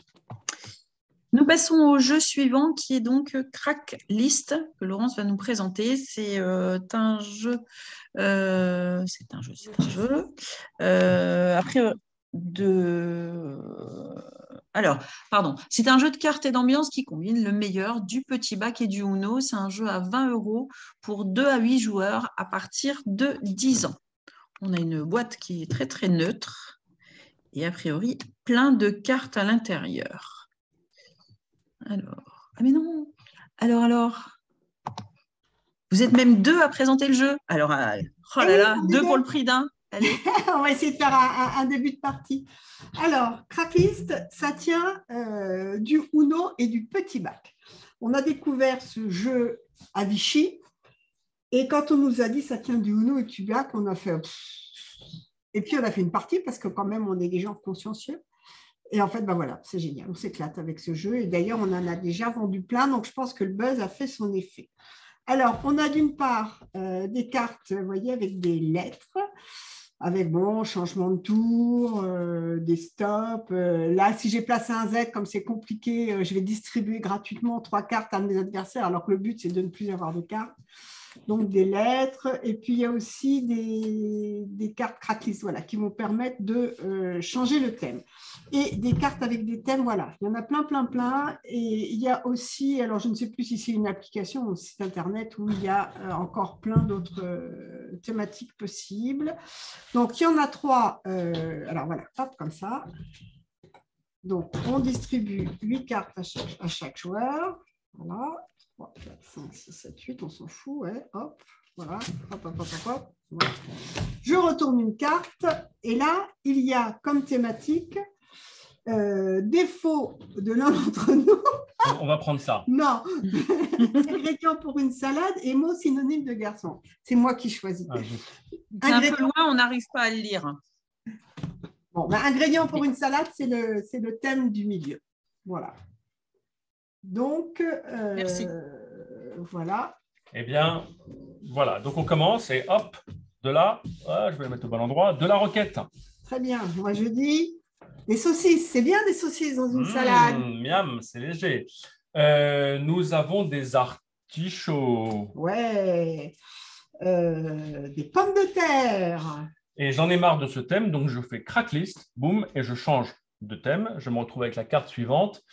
Nous passons au jeu suivant qui est donc Crack List que Laurence va nous présenter. C'est un jeu. C'est un jeu de cartes et d'ambiance qui combine le meilleur du petit bac et du Uno. C'est un jeu à 20 € pour 2 à 8 joueurs à partir de 10 ans. On a une boîte qui est très très neutre et a priori plein de cartes à l'intérieur. Alors, ah mais non. Alors. Vous êtes même 2 à présenter le jeu. Alors, oh là là, 2 pour le prix d'un. Allez. On va essayer de faire un début de partie. Alors, Cracklist, ça tient du Uno et du petit bac. On a découvert ce jeu à Vichy et quand on nous a dit ça tient du Uno et du bac, on a fait... Et puis, on a fait une partie parce que quand même, on est des gens consciencieux. Et en fait, voilà, c'est génial. On s'éclate avec ce jeu. Et d'ailleurs, on en a déjà vendu plein. Donc, je pense que le buzz a fait son effet. Alors, on a d'une part des cartes, vous voyez, avec des lettres, avec, changement de tour, des stops. Là, si j'ai placé un Z, comme c'est compliqué, je vais distribuer gratuitement 3 cartes à mes adversaires, alors que le but, c'est de ne plus avoir de cartes. Donc, des lettres. Et puis, il y a aussi des cartes Cracklist, voilà, qui vont permettre de changer le thème. Et des cartes avec des thèmes, voilà. Il y en a plein. Et il y a aussi, alors je ne sais plus si c'est une application ou un site internet où il y a encore plein d'autres thématiques possibles. Donc, il y en a 3. Alors, voilà, hop, comme ça. Donc, on distribue 8 cartes à chaque joueur. Voilà. 3, 4, 5, 6, 7, 8, on s'en fout, ouais, hop, voilà, hop. Voilà. Je retourne une carte, et là, il y a comme thématique défaut de l'un d'entre nous. On va prendre ça. Non, ingrédient pour une salade et mot synonyme de garçon. C'est moi qui choisis. C'est un peu loin, on n'arrive pas à le lire. Bon, ingrédient pour une salade, c'est le thème du milieu. Voilà. Donc, merci. Voilà. Eh bien, voilà. Donc, on commence et hop, de là, je vais le mettre au bon endroit, de la roquette. Très bien. Moi, je dis des saucisses. C'est bien des saucisses dans une salade. Miam, c'est léger. Nous avons des artichauts. Ouais. Des pommes de terre. Et j'en ai marre de ce thème, donc je fais Cracklist, boum, et je change de thème. Je me retrouve avec la carte suivante.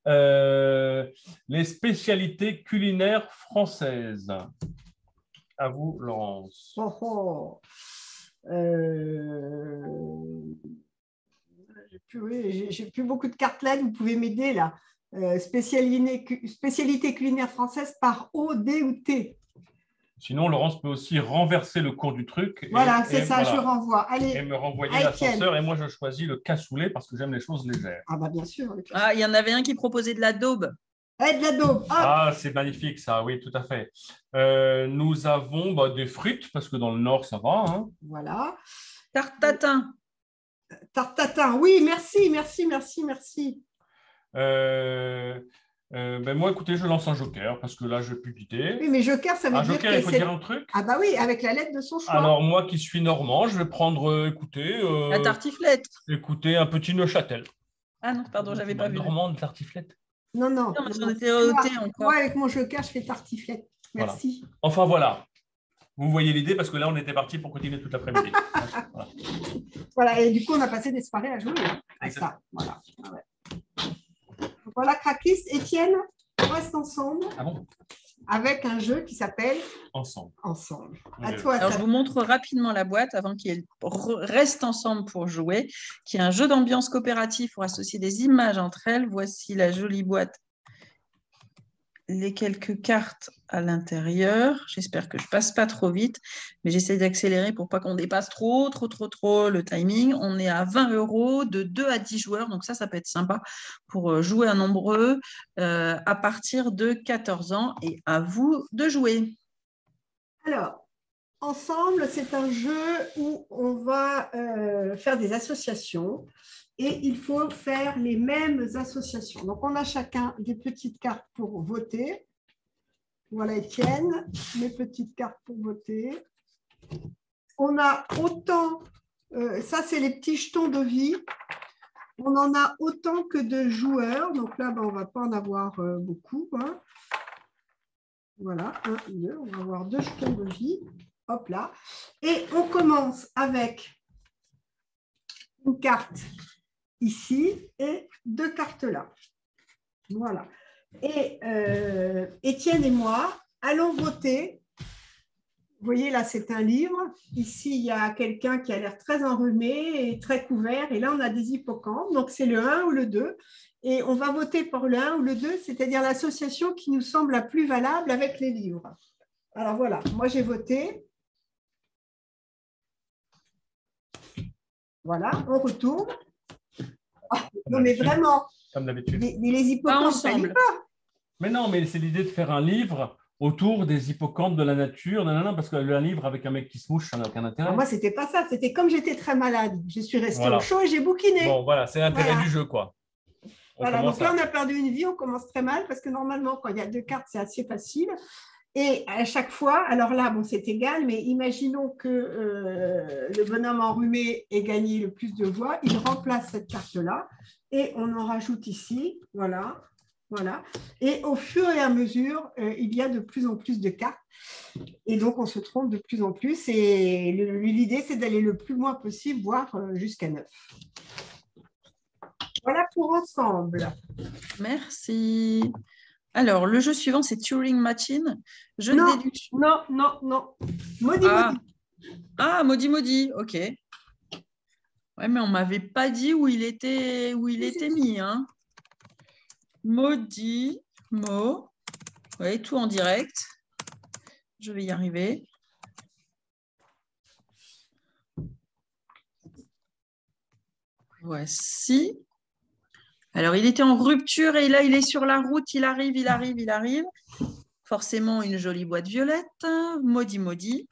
Les spécialités culinaires françaises. À vous, Laurence. J'ai plus beaucoup de cartes là, vous pouvez m'aider là. Spécialité culinaire française par O, D ou T. Sinon, Laurence peut aussi renverser le cours du truc. Voilà, c'est ça, voilà. Je renvoie. Allez, et me renvoyer l'ascenseur. Et moi, je choisis le cassoulet parce que j'aime les choses légères. Ah, bien sûr. Il y en avait un qui proposait de la daube. De la daube. Ah, c'est magnifique, ça, oui, tout à fait. Nous avons des frites parce que dans le Nord, ça va. Hein. Voilà. Tarte tatin. Tarte tatin, oui, merci. Moi, écoutez, je lance un joker parce que là, je n'ai plus d'idée. Oui, mais joker, ça veut dire joker, il faut dire un truc. Ah bah oui, avec la lettre de son choix. Alors, moi qui suis normand, je vais prendre, la tartiflette. Écoutez, un petit Neuchâtel. Ah non, pardon, j'avais pas vu. Normande tartiflette. Non, j'en étais ôté encore. Moi, avec mon joker, je fais tartiflette. Merci. Voilà. Enfin, voilà. Vous voyez l'idée parce que là, on était parti pour continuer toute l'après-midi. Voilà, et du coup, on a passé des soirées à jouer à ça. Voilà. Voilà, Cracklist. Étienne, on reste ensemble. Ah bon? avec un jeu qui s'appelle Ensemble. Ensemble. Oui. À toi, Alors, je ça. vous montre rapidement la boîte avant qu'ils restent ensemble pour jouer, qui est un jeu d'ambiance coopératif pour associer des images entre elles. Voici la jolie boîte, les quelques cartes à l'intérieur. J'espère que je ne passe pas trop vite, mais j'essaie d'accélérer pour pas qu'on dépasse trop le timing. On est à 20 € de 2 à 10 joueurs, donc ça peut être sympa pour jouer à nombreux à partir de 14 ans. Et à vous de jouer. Alors, Ensemble, c'est un jeu où on va faire des associations et il faut faire les mêmes associations. Donc, on a chacun des petites cartes pour voter. Voilà, Étienne, mes petites cartes pour voter. On a autant, ça c'est les petits jetons de vie. On en a autant que de joueurs. Donc là, on ne va pas en avoir beaucoup. Hein. Voilà, 1, 2, on va avoir 2 jetons de vie. Hop là. Et on commence avec une carte ici et 2 cartes là. Voilà. Et Étienne et moi allons voter. Vous voyez, là, c'est un livre. Ici, il y a quelqu'un qui a l'air très enrhumé et très couvert. Et là, on a des hippocampes. Donc, c'est le 1 ou le 2. Et on va voter pour le 1 ou le 2, c'est-à-dire l'association qui nous semble la plus valable avec les livres. Alors, voilà. Moi, j'ai voté. Voilà, on retourne. Oh, non, mais vraiment, comme d'habitude. Les hippocampes, ça lit pas. Mais non, mais c'est l'idée de faire un livre autour des hippocampes de la nature, parce que un livre avec un mec qui se mouche, ça n'a aucun intérêt. Alors moi, c'était pas ça. C'était comme j'étais très malade. Je suis restée au chaud et j'ai bouquiné. Bon, voilà, c'est l'intérêt du jeu, quoi. Voilà, donc là, on a perdu une vie. On commence très mal parce que normalement, quand il y a 2 cartes, c'est assez facile. Et à chaque fois, alors là, c'est égal, mais imaginons que le bonhomme enrhumé ait gagné le plus de voix. Il remplace cette carte-là et on en rajoute ici. Voilà. Voilà. Et au fur et à mesure, il y a de plus en plus de cartes. Et donc, on se trompe de plus en plus. Et l'idée, c'est d'aller le plus loin possible, voire jusqu'à 9. Voilà pour Ensemble. Merci. Alors, le jeu suivant, c'est Turing Machine. Jeu de déduction. Non. Maudit. Ah, Maudit. OK. Ouais, mais on ne m'avait pas dit où il était mis. Hein. Maudit, oui, tout en direct. Je vais y arriver. Voici. Alors, il était en rupture et là, il est sur la route. Il arrive. Forcément, une jolie boîte violette. Maudit.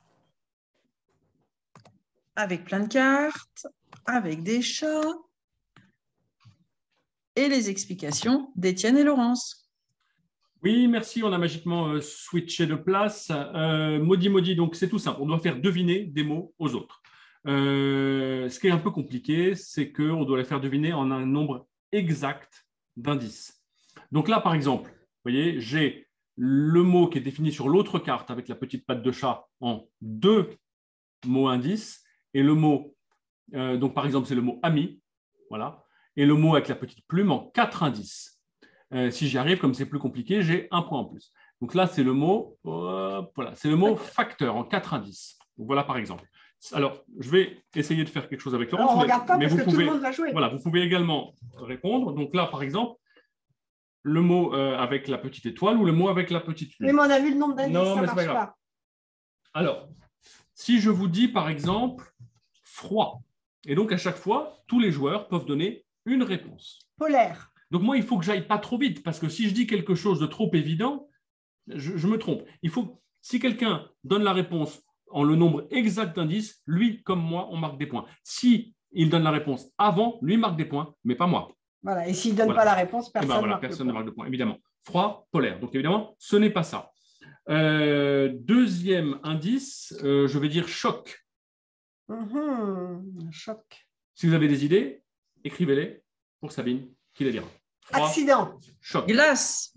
Avec plein de cartes, avec des chats. Et les explications d'Étienne et Laurence. Oui, merci. On a magiquement switché de place. Maudit, donc c'est tout simple. On doit faire deviner des mots aux autres. Ce qui est un peu compliqué, c'est qu'on doit les faire deviner en un nombre exact d'indices. Donc là, par exemple, vous voyez, j'ai le mot qui est défini sur l'autre carte avec la petite patte de chat en 2 mots indices. Et le mot, donc par exemple, c'est le mot ami. Voilà. Et le mot avec la petite plume en 4 indices. Si j'y arrive, comme c'est plus compliqué, j'ai 1 point en plus. Donc là, c'est le mot, c'est le mot facteur en 4 indices. Donc voilà, par exemple. Alors, je vais essayer de faire quelque chose avec Laurence. On ne regarde pas mais parce vous que pouvez, tout le monde va jouer. Voilà, vous pouvez également répondre. Donc là, par exemple, le mot avec la petite étoile ou le mot avec la petite lune. Mais on a vu le nombre d'indices, ça ne marche pas. Alors, si je vous dis, par exemple, froid, et donc à chaque fois, tous les joueurs peuvent donner une réponse. Polaire. Donc moi, il faut que j'aille pas trop vite, parce que si je dis quelque chose de trop évident, je me trompe. Si quelqu'un donne la réponse en le nombre exact d'indices, lui, comme moi, on marque des points. Si il donne la réponse avant, lui marque des points, mais pas moi. Voilà. Et s'il ne donne pas la réponse, personne ne marque de points, évidemment. Froid, polaire. Donc évidemment, ce n'est pas ça. Deuxième indice, je vais dire choc. Choc. Si vous avez des idées, écrivez-les pour Sabine, qui les dira. Froid, accident. Choc. Glace.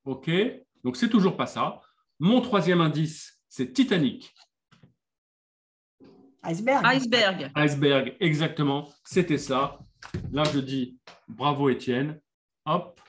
OK. Donc, c'est toujours pas ça. Mon troisième indice, c'est Titanic. Iceberg, exactement. C'était ça. Là, je dis bravo, Étienne. Hop.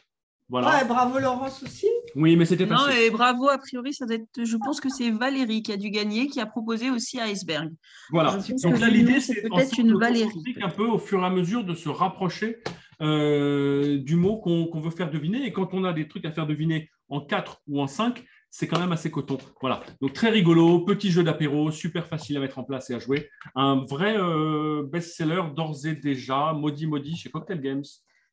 Voilà. Ouais, bravo Laurence aussi. Oui, mais c'était Non, facile. et bravo, a priori, ça doit être, je pense que c'est Valérie qui a dû gagner, qui a proposé aussi Iceberg. Voilà. Je pense Donc que là, le l'idée, nom, c'est c'est peut-être ensemble une qu'on Valérie. s'explique un peu au fur et à mesure de se rapprocher du mot qu'on veut faire deviner. Et quand on a des trucs à faire deviner en 4 ou en 5, c'est quand même assez coton. Voilà. Donc très rigolo, petit jeu d'apéro, super facile à mettre en place et à jouer. Un vrai best-seller d'ores et déjà, maudit chez Cocktail Games.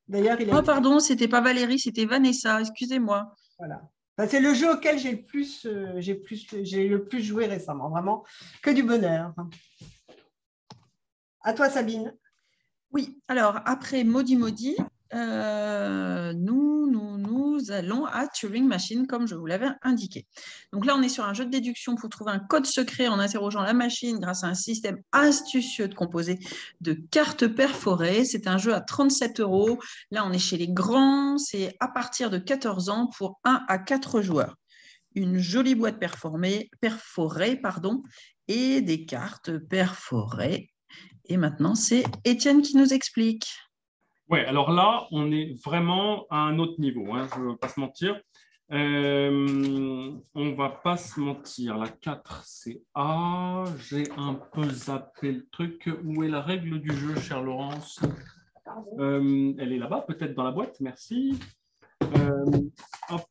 D'ailleurs, il a Oh, été. pardon, c'était pas Valérie, c'était Vanessa, excusez-moi. Voilà. Enfin, c'est le jeu auquel j'ai le plus joué récemment. Vraiment, que du bonheur. À toi, Sabine. Oui, alors après Maudit Maudit, nous allons à Turing Machine, comme je vous l'avais indiqué. Donc là, on est sur un jeu de déduction pour trouver un code secret en interrogeant la machine grâce à un système astucieux de composé de cartes perforées. C'est un jeu à 37 €. Là, on est chez les grands, c'est à partir de 14 ans pour 1 à 4 joueurs. Une jolie boîte perforée, et des cartes perforées. Et maintenant, c'est Étienne qui nous explique. Ouais, alors là, on est vraiment à un autre niveau, hein, je ne veux pas se mentir. On va pas se mentir. La 4, c'est A. J'ai un peu zappé le truc. Où est la règle du jeu, chère Laurence? Elle est là-bas, peut-être dans la boîte. Merci. Hop.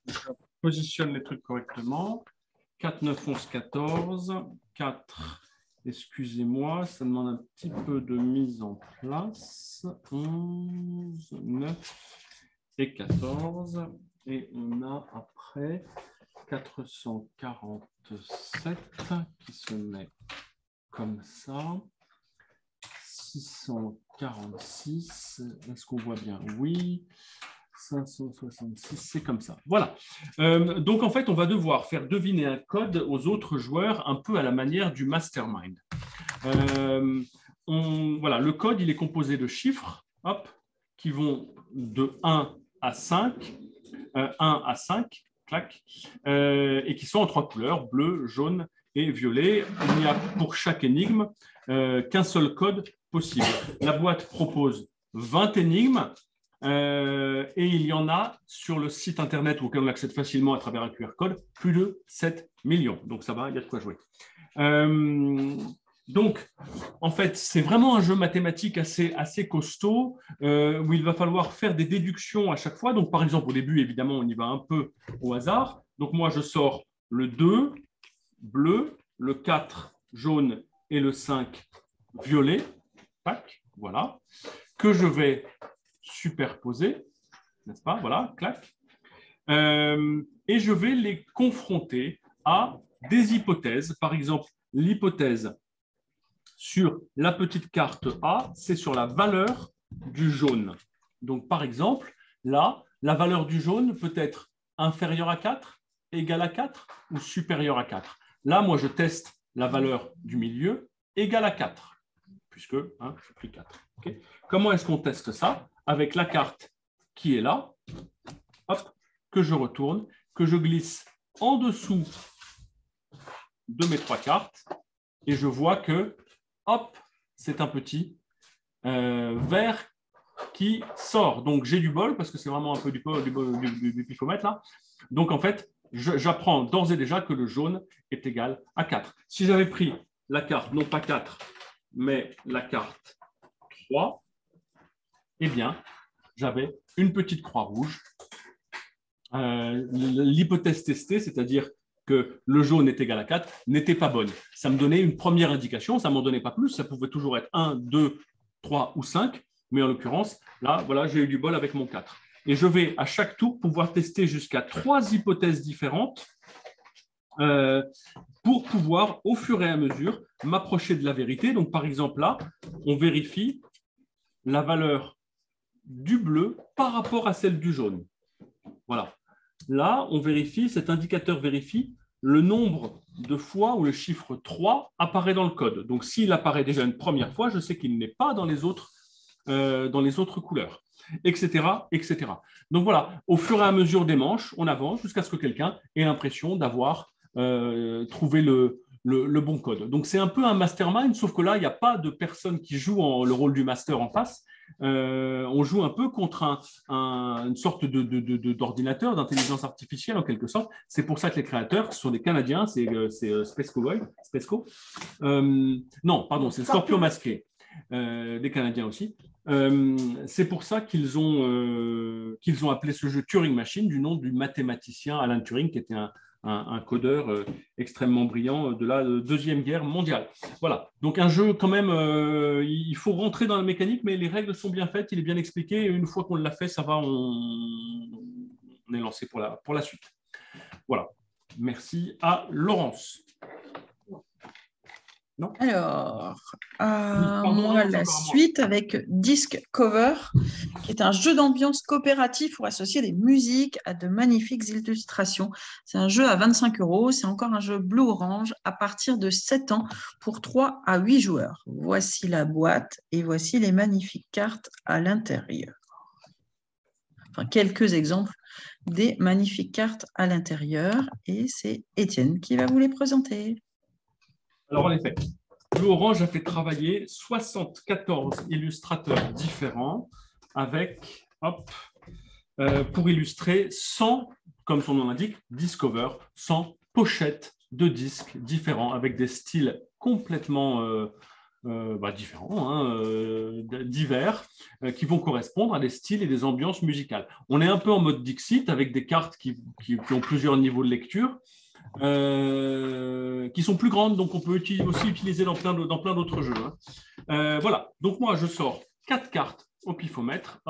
Je positionne les trucs correctement. 4, 9, 11, 14. 4. Excusez-moi, ça demande un petit peu de mise en place. 11, 9 et 14. Et on a après 447 qui se met comme ça. 646. Est-ce qu'on voit bien? Oui. 566, c'est comme ça. Voilà. Donc, en fait, on va devoir faire deviner un code aux autres joueurs un peu à la manière du mastermind. Voilà, le code, il est composé de chiffres qui vont de 1 à 5, 1 à 5, clac, et qui sont en 3 couleurs, bleu, jaune et violet. Il n'y a pour chaque énigme qu'un seul code possible. La boîte propose 20 énigmes. Et il y en a sur le site internet auquel on accède facilement à travers un QR code, plus de 7 millions. Donc ça va, il y a de quoi jouer. Donc, en fait, c'est vraiment un jeu mathématique assez costaud où il va falloir faire des déductions à chaque fois. Donc, par exemple, au début, évidemment, on y va un peu au hasard. Donc, moi, je sors le 2, bleu, le 4, jaune et le 5, violet. Tac, voilà. Que je vais superposer, n'est-ce pas? Voilà, clac. Et je vais les confronter à des hypothèses. Par exemple, l'hypothèse sur la petite carte A, c'est sur la valeur du jaune. Donc, par exemple, là, la valeur du jaune peut être inférieure à 4, égale à 4 ou supérieure à 4. Là, moi, je teste la valeur du milieu égale à 4, puisque j'ai pris 4. Okay. Comment est-ce qu'on teste ça? Avec la carte qui est là, hop, que je retourne, que je glisse en dessous de mes 3 cartes, et je vois que, hop, c'est un petit vert qui sort. Donc, j'ai du bol, parce que c'est vraiment un peu du pifomètre, là. Donc, en fait, j'apprends d'ores et déjà que le jaune est égal à 4. Si j'avais pris la carte, non pas 4, mais la carte 3, eh bien, j'avais une petite croix rouge. L'hypothèse testée, c'est-à-dire que le jaune est égal à 4, n'était pas bonne. Ça me donnait une première indication, ça ne m'en donnait pas plus, ça pouvait toujours être 1, 2, 3 ou 5, mais en l'occurrence, là, voilà, j'ai eu du bol avec mon 4. Et je vais à chaque tour pouvoir tester jusqu'à 3 hypothèses différentes pour pouvoir, au fur et à mesure, m'approcher de la vérité. Donc, par exemple, là, on vérifie la valeur du bleu par rapport à celle du jaune. Voilà. Là, on vérifie, cet indicateur vérifie le nombre de fois où le chiffre 3 apparaît dans le code. Donc, s'il apparaît déjà une première fois, je sais qu'il n'est pas dans les autres couleurs, etc., etc. Donc, voilà, au fur et à mesure des manches, on avance jusqu'à ce que quelqu'un ait l'impression d'avoir trouvé le le bon code. Donc, c'est un peu un mastermind, sauf que là, il n'y a pas de personne qui joue le rôle du master en face. On joue un peu contre une sorte d'ordinateur, d'intelligence artificielle en quelque sorte. C'est pour ça que les créateurs sont des Canadiens, c'est Spesco. Non, pardon, c'est Scorpion Masqué, des Canadiens aussi. C'est pour ça qu'ils ont appelé ce jeu Turing Machine du nom du mathématicien Alan Turing, qui était un codeur extrêmement brillant de la Deuxième Guerre mondiale. Voilà, donc un jeu quand même, il faut rentrer dans la mécanique, mais les règles sont bien faites, il est bien expliqué, et une fois qu'on l'a fait, ça va, on est lancé pour la suite. Voilà, merci à Laurence. Non. Alors, moi, la suite avec Disc Cover, qui est un jeu d'ambiance coopératif pour associer des musiques à de magnifiques illustrations. C'est un jeu à 25 €. C'est encore un jeu Blue Orange à partir de 7 ans pour 3 à 8 joueurs. Voici la boîte et voici les magnifiques cartes à l'intérieur. Enfin, quelques exemples des magnifiques cartes à l'intérieur. Et c'est Étienne qui va vous les présenter. Alors, en effet, Blue Orange a fait travailler 74 illustrateurs différents avec, pour illustrer 100, comme son nom l'indique, discover, 100 pochettes de disques différents avec des styles complètement différents, divers, qui vont correspondre à des styles et des ambiances musicales. On est un peu en mode Dixit avec des cartes qui ont plusieurs niveaux de lecture. Qui sont plus grandes, donc on peut aussi utiliser dans plein d'autres jeux. Voilà, donc moi je sors 4 cartes au pifomètre,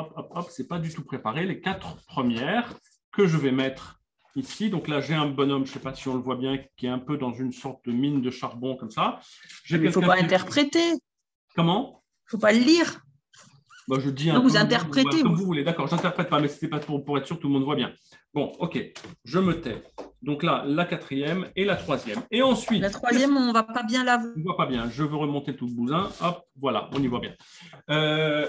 c'est pas du tout préparé, les 4 premières que je vais mettre ici. Donc là j'ai un bonhomme, je ne sais pas si on le voit bien, qui est un peu dans une sorte de mine de charbon comme ça. Il ne faut pas interpréter. Comment? Il ne faut pas le lire. Bah, je dis non, vous interprétez. Comme vous voulez, d'accord, j'interprète pas, mais c'était pas pour être sûr que tout le monde voit bien. Bon, ok, je me tais. Donc là, la 4e et la 3e. Et ensuite… La 3e, on ne va pas bien la voir. On ne voit pas bien. Je veux remonter tout le bousin. Hop, voilà, on y voit bien.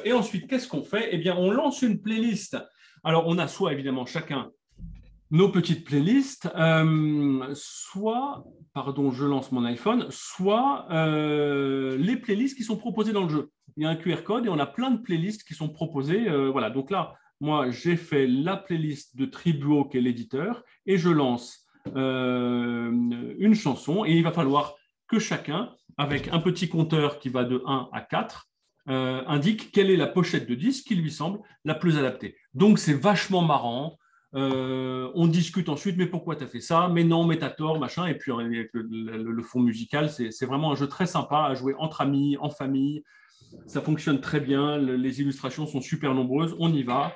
Et ensuite, qu'est-ce qu'on fait? Eh bien, on lance une playlist. Alors, on a soit, évidemment, chacun nos petites playlists, soit, pardon, je lance mon iPhone, soit les playlists qui sont proposées dans le jeu. Il y a un QR code et on a plein de playlists qui sont proposées. Voilà, donc là, moi, j'ai fait la playlist de Tribuo, qui est l'éditeur, et je lance une chanson. Et il va falloir que chacun, avec un petit compteur qui va de 1 à 4, indique quelle est la pochette de disque qui lui semble la plus adaptée. Donc, c'est vachement marrant. On discute ensuite, mais pourquoi tu as fait ça? Mais non, mais tu as tort, machin. Et puis, avec le fond musical, c'est vraiment un jeu très sympa à jouer entre amis, en famille. Ça fonctionne très bien. Les illustrations sont super nombreuses. On y va.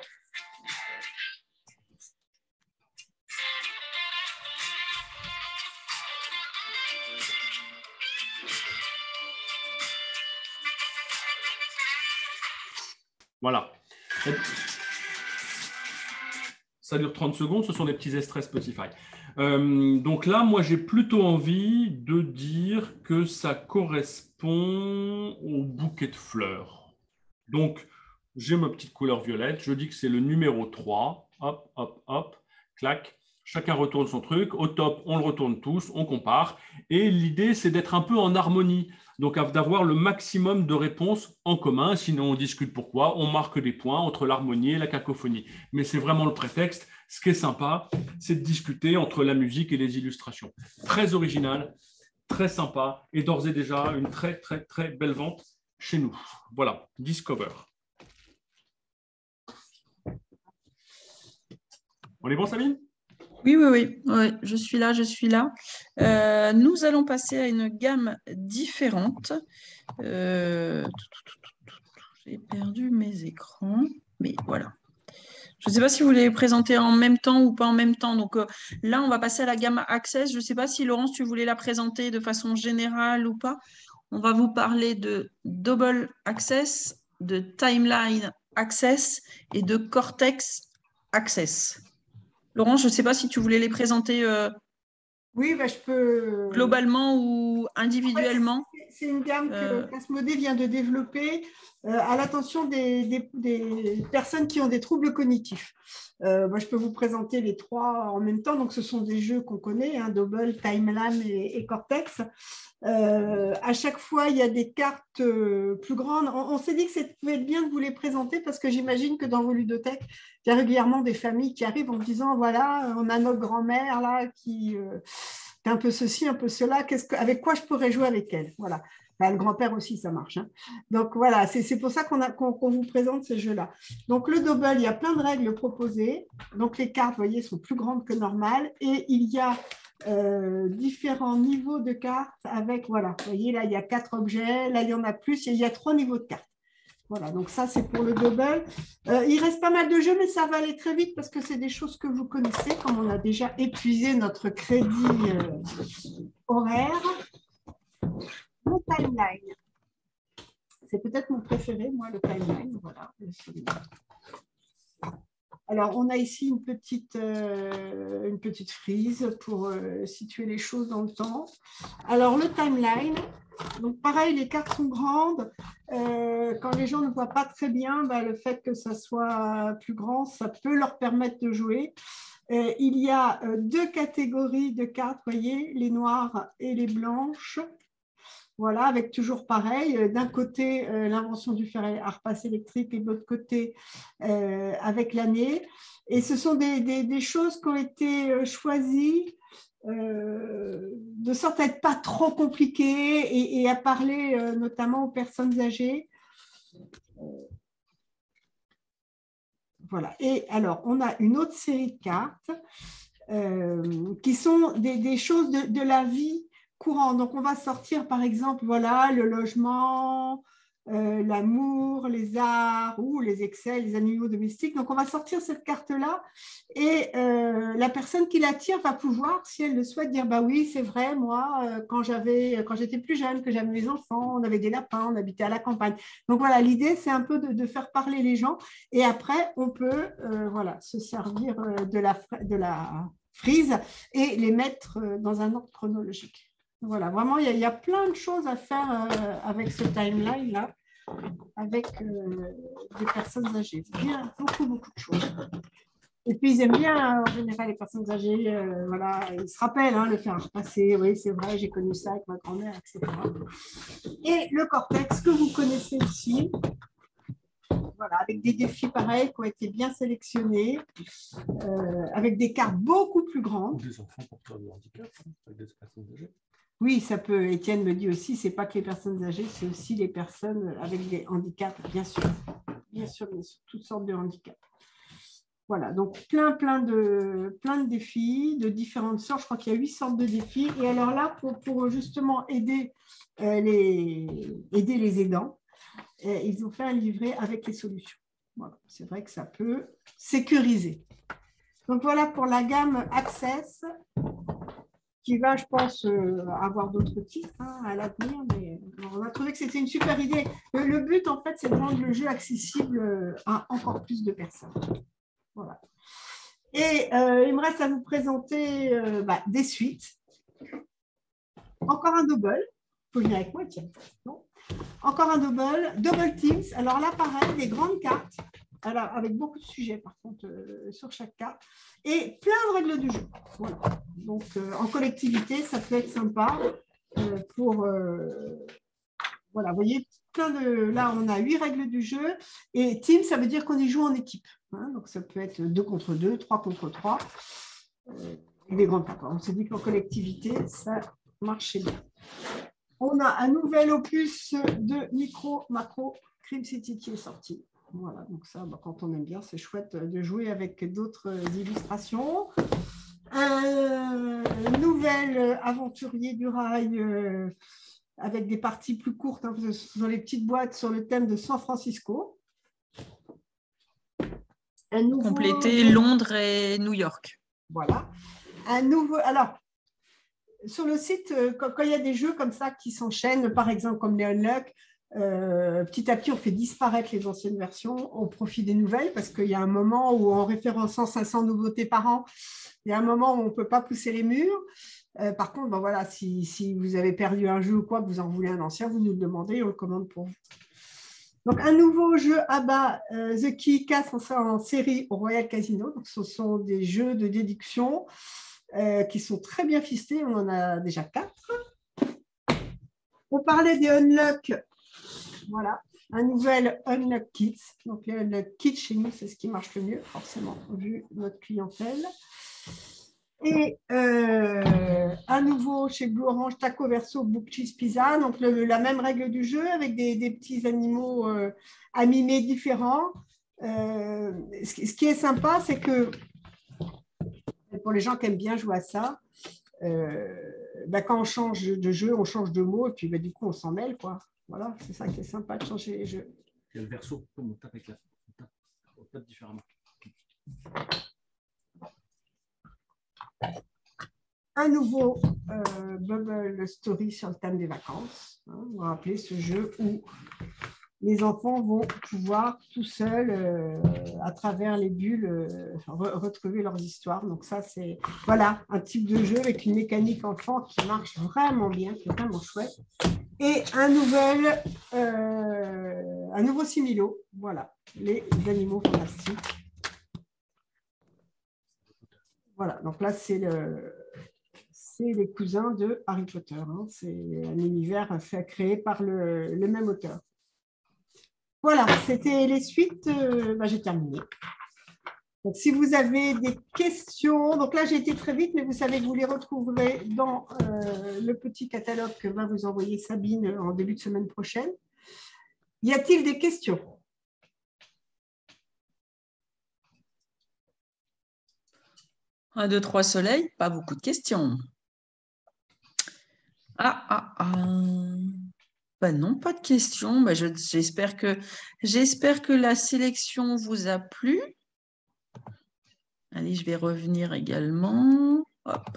Voilà. Ça dure 30 secondes, ce sont des petits extraits Spotify. Donc là, moi, j'ai plutôt envie de dire que ça correspond au bouquet de fleurs. Donc, j'ai ma petite couleur violette, je dis que c'est le numéro 3. Hop, hop, hop, clac. Chacun retourne son truc. Au top, on le retourne tous, on compare. Et l'idée, c'est d'être un peu en harmonie. Donc, d'avoir le maximum de réponses en commun. Sinon, on discute pourquoi. On marque des points entre l'harmonie et la cacophonie. Mais c'est vraiment le prétexte. Ce qui est sympa, c'est de discuter entre la musique et les illustrations. Très original, très sympa. Et d'ores et déjà, une très, très, très belle vente chez nous. Voilà, Discover. On est bon, Sabine ? Oui, je suis là. Nous allons passer à une gamme différente. J'ai perdu mes écrans, mais voilà. Je ne sais pas si vous les présenter en même temps ou pas en même temps. Donc là, on va passer à la gamme Access. Je ne sais pas si, Laurence, tu voulais la présenter de façon générale ou pas. On va vous parler de Double Access, de Timeline Access et de Cortex Access. Laurence, je ne sais pas si tu voulais les présenter oui, je peux… globalement ou individuellement. En fait, c'est une gamme qu'Asmodée vient de développer à l'attention des personnes qui ont des troubles cognitifs. Moi, je peux vous présenter les 3 en même temps. Donc, ce sont des jeux qu'on connaît, hein, Dobble, Timeline et Cortex. À chaque fois, il y a des cartes plus grandes. On s'est dit que ça pouvait être bien de vous les présenter parce que j'imagine que dans vos ludothèques, il y a régulièrement des familles qui arrivent en disant, voilà, on a notre grand-mère là qui est un peu ceci, un peu cela. Avec quoi je pourrais jouer avec elle? Voilà. Enfin, le grand-père aussi, ça marche. Hein. Donc voilà, c'est pour ça qu'on vous présente ces jeux-là. Donc le Dobble, il y a plein de règles proposées. Donc les cartes, vous voyez, sont plus grandes que normales. Et il y a différents niveaux de cartes avec, voilà, vous voyez, là, il y a 4 objets. Là, il y en a plus. Il y a 3 niveaux de cartes. Voilà, donc ça, c'est pour le Dobble. Il reste pas mal de jeux, mais ça va aller très vite parce que c'est des choses que vous connaissez, comme on a déjà épuisé notre crédit horaire. Le Timeline. C'est peut-être mon préféré, moi, le Timeline. Voilà. Alors, on a ici une petite frise pour situer les choses dans le temps. Alors, le Timeline, donc pareil, les cartes sont grandes. Quand les gens ne voient pas très bien, le fait que ça soit plus grand, ça peut leur permettre de jouer. Il y a 2 catégories de cartes, vous voyez, les noires et les blanches. Voilà, avec toujours pareil, d'un côté, l'invention du fer à repasser électrique et de l'autre côté, avec l'année. Et ce sont des choses qui ont été choisies de sorte à être pas trop compliquées et à parler notamment aux personnes âgées. Voilà. Et alors, on a une autre série de cartes qui sont des choses de la vie courante. Donc, on va sortir, par exemple, voilà, le logement, l'amour, les arts ou les excès, les animaux domestiques. Donc, on va sortir cette carte-là et la personne qui la tire va pouvoir, si elle le souhaite, dire, bah oui, c'est vrai, moi, quand j'étais plus jeune, que j'avais mes enfants, on avait des lapins, on habitait à la campagne. Donc, voilà, l'idée, c'est un peu de faire parler les gens et après, on peut voilà, se servir de la frise et les mettre dans un ordre chronologique. Voilà, vraiment, il y a plein de choses à faire avec ce timeline-là, avec des personnes âgées. Bien, beaucoup de choses. Et puis, ils aiment bien, en général, les personnes âgées, voilà, ils se rappellent, hein, le faire repasser. Oui, c'est vrai, j'ai connu ça avec ma grand-mère, etc. Et le Cortex, que vous connaissez aussi, voilà, avec des défis pareils qui ont été bien sélectionnés, avec des cartes beaucoup plus grandes. Des enfants porteurs de handicap, avec des personnes âgées. Oui, ça peut. Étienne me dit aussi, c'est pas que les personnes âgées, c'est aussi les personnes avec des handicaps, bien sûr, toutes sortes de handicaps. Voilà, donc plein de défis de différentes sortes. Je crois qu'il y a 8 sortes de défis. Et alors là, pour justement aider les aidants, ils ont fait un livret avec les solutions. Voilà, c'est vrai que ça peut sécuriser. Donc voilà pour la gamme Access, qui va, je pense, avoir d'autres titres à l'avenir, mais on a trouvé que c'était une super idée. Le but, en fait, c'est de rendre le jeu accessible à encore plus de personnes. Voilà. Et il me reste à vous présenter des suites. Encore un Dobble. Il faut venir avec moi, tiens. Non. Encore un Dobble Teams. Alors là, pareil, des grandes cartes. Alors, avec beaucoup de sujets, par contre, sur chaque carte. Et plein de règles du jeu. Voilà. Donc, en collectivité, ça peut être sympa pour... voilà, vous voyez, là, on a 8 règles du jeu. Et team, ça veut dire qu'on y joue en équipe. Hein, donc, ça peut être 2 contre 2, 3 contre 3. Et des grandes cartes. On s'est dit qu'en collectivité, ça marchait bien. On a un nouvel opus de micro, macro, Crime City qui est sorti. Voilà, donc ça, quand on aime bien, c'est chouette de jouer avec d'autres illustrations. Un nouvel aventurier du rail avec des parties plus courtes, hein, ce sont les petites boîtes sur le thème de San Francisco. Compléter Londres et New York. Voilà. Un nouveau... Alors, sur le site, quand il y a des jeux comme ça qui s'enchaînent, par exemple comme les Unlock, petit à petit, on fait disparaître les anciennes versions au profit des nouvelles parce qu'il y a un moment où, en référençant 500 nouveautés par an, il y a un moment où on ne peut pas pousser les murs. Par contre, ben voilà, si vous avez perdu un jeu ou quoi, que vous en voulez un ancien, vous nous le demandez et on le commande pour vous. Donc, un nouveau jeu ABBA, The Key, casse en série au Royal Casino. Donc, ce sont des jeux de déduction qui sont très bien ficelés. On en a déjà 4. On parlait des Unlock. Voilà, un nouvel Unlock Kids. Donc, les Unlock Kids, chez nous, c'est ce qui marche le mieux, forcément, vu notre clientèle. Et à nouveau, chez Blue Orange, Taco Verso, Book Cheese Pizza. Donc, la même règle du jeu avec des petits animaux à mimer différents. Ce qui est sympa, c'est que pour les gens qui aiment bien jouer à ça, quand on change de jeu, on change de mots et puis du coup, on s'en mêle, quoi. Voilà, c'est ça qui est sympa de changer les jeux. Il y a le verso, comme on tape avec la on tape différemment. Un nouveau Bubble Story sur le thème des vacances. Vous vous rappelez ce jeu où les enfants vont pouvoir tout seuls, à travers les bulles, retrouver leurs histoires. Donc ça, c'est voilà, un type de jeu avec une mécanique enfant qui marche vraiment bien, qui est vraiment chouette. Et un nouveau Similo, voilà, les animaux fantastiques. Voilà, donc là, c'est les cousins de Harry Potter. Hein. C'est un univers créé par le même auteur. Voilà, c'était les suites. J'ai terminé. Donc, si vous avez des questions, donc là, j'ai été très vite, mais vous savez que vous les retrouverez dans le petit catalogue que va vous envoyer Sabine en début de semaine prochaine. Y a-t-il des questions ? 1, 2, 3 soleils, pas beaucoup de questions. Non, pas de questions. J'espère que la sélection vous a plu. Allez, je vais revenir également. Hop.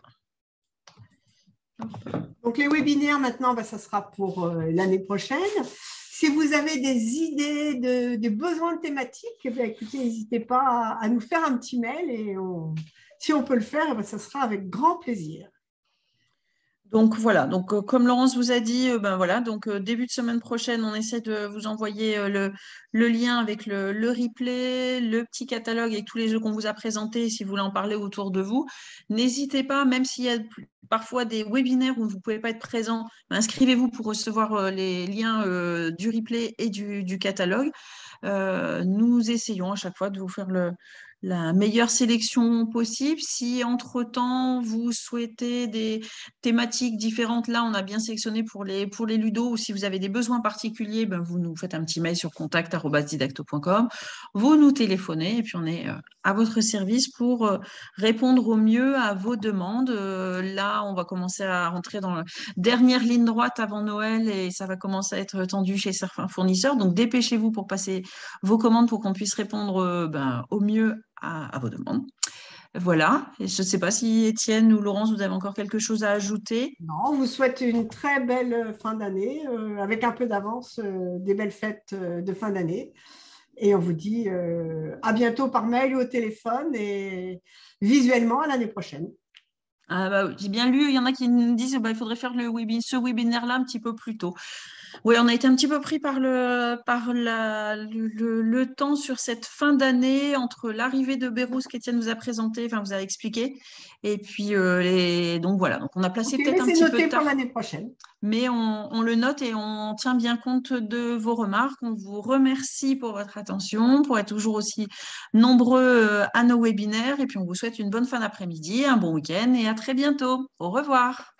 Donc, les webinaires, maintenant, ça sera pour l'année prochaine. Si vous avez des idées, des besoins thématiques, écoutez, n'hésitez pas à nous faire un petit mail et si on peut le faire, ça sera avec grand plaisir. Donc voilà, donc comme Laurence vous a dit, voilà, donc début de semaine prochaine, on essaie de vous envoyer le lien avec le replay, le petit catalogue avec tous les jeux qu'on vous a présentés. Si vous voulez en parler autour de vous, n'hésitez pas, même s'il y a parfois des webinaires où vous ne pouvez pas être présent, inscrivez-vous pour recevoir les liens du replay et du catalogue. Nous essayons à chaque fois de vous faire la meilleure sélection possible. Si entre-temps, vous souhaitez des thématiques différentes, là, on a bien sélectionné pour les ludos, ou si vous avez des besoins particuliers, vous nous faites un petit mail sur contact@didacto.com, vous nous téléphonez et puis on est à votre service pour répondre au mieux à vos demandes. Là, on va commencer à rentrer dans la dernière ligne droite avant Noël et ça va commencer à être tendu chez certains fournisseurs. Donc, dépêchez-vous pour passer vos commandes pour qu'on puisse répondre au mieux à vos demandes. Voilà. Et je ne sais pas si Étienne ou Laurence, vous avez encore quelque chose à ajouter. Non, on vous souhaite une très belle fin d'année, avec un peu d'avance, des belles fêtes de fin d'année. Et on vous dit à bientôt par mail ou au téléphone et visuellement à l'année prochaine. J'ai bien lu, il y en a qui nous disent il faudrait faire ce webinaire-là un petit peu plus tôt. Oui, on a été un petit peu pris par le temps sur cette fin d'année entre l'arrivée de Bérouz qu'Étienne vous a présenté, vous a expliqué, et puis donc voilà, donc on a placé peut-être un petit peu tard. C'est noté pour l'année prochaine. Mais on le note et on tient bien compte de vos remarques. On vous remercie pour votre attention, pour être toujours aussi nombreux à nos webinaires, et puis on vous souhaite une bonne fin d'après-midi, un bon week-end et à très bientôt. Au revoir.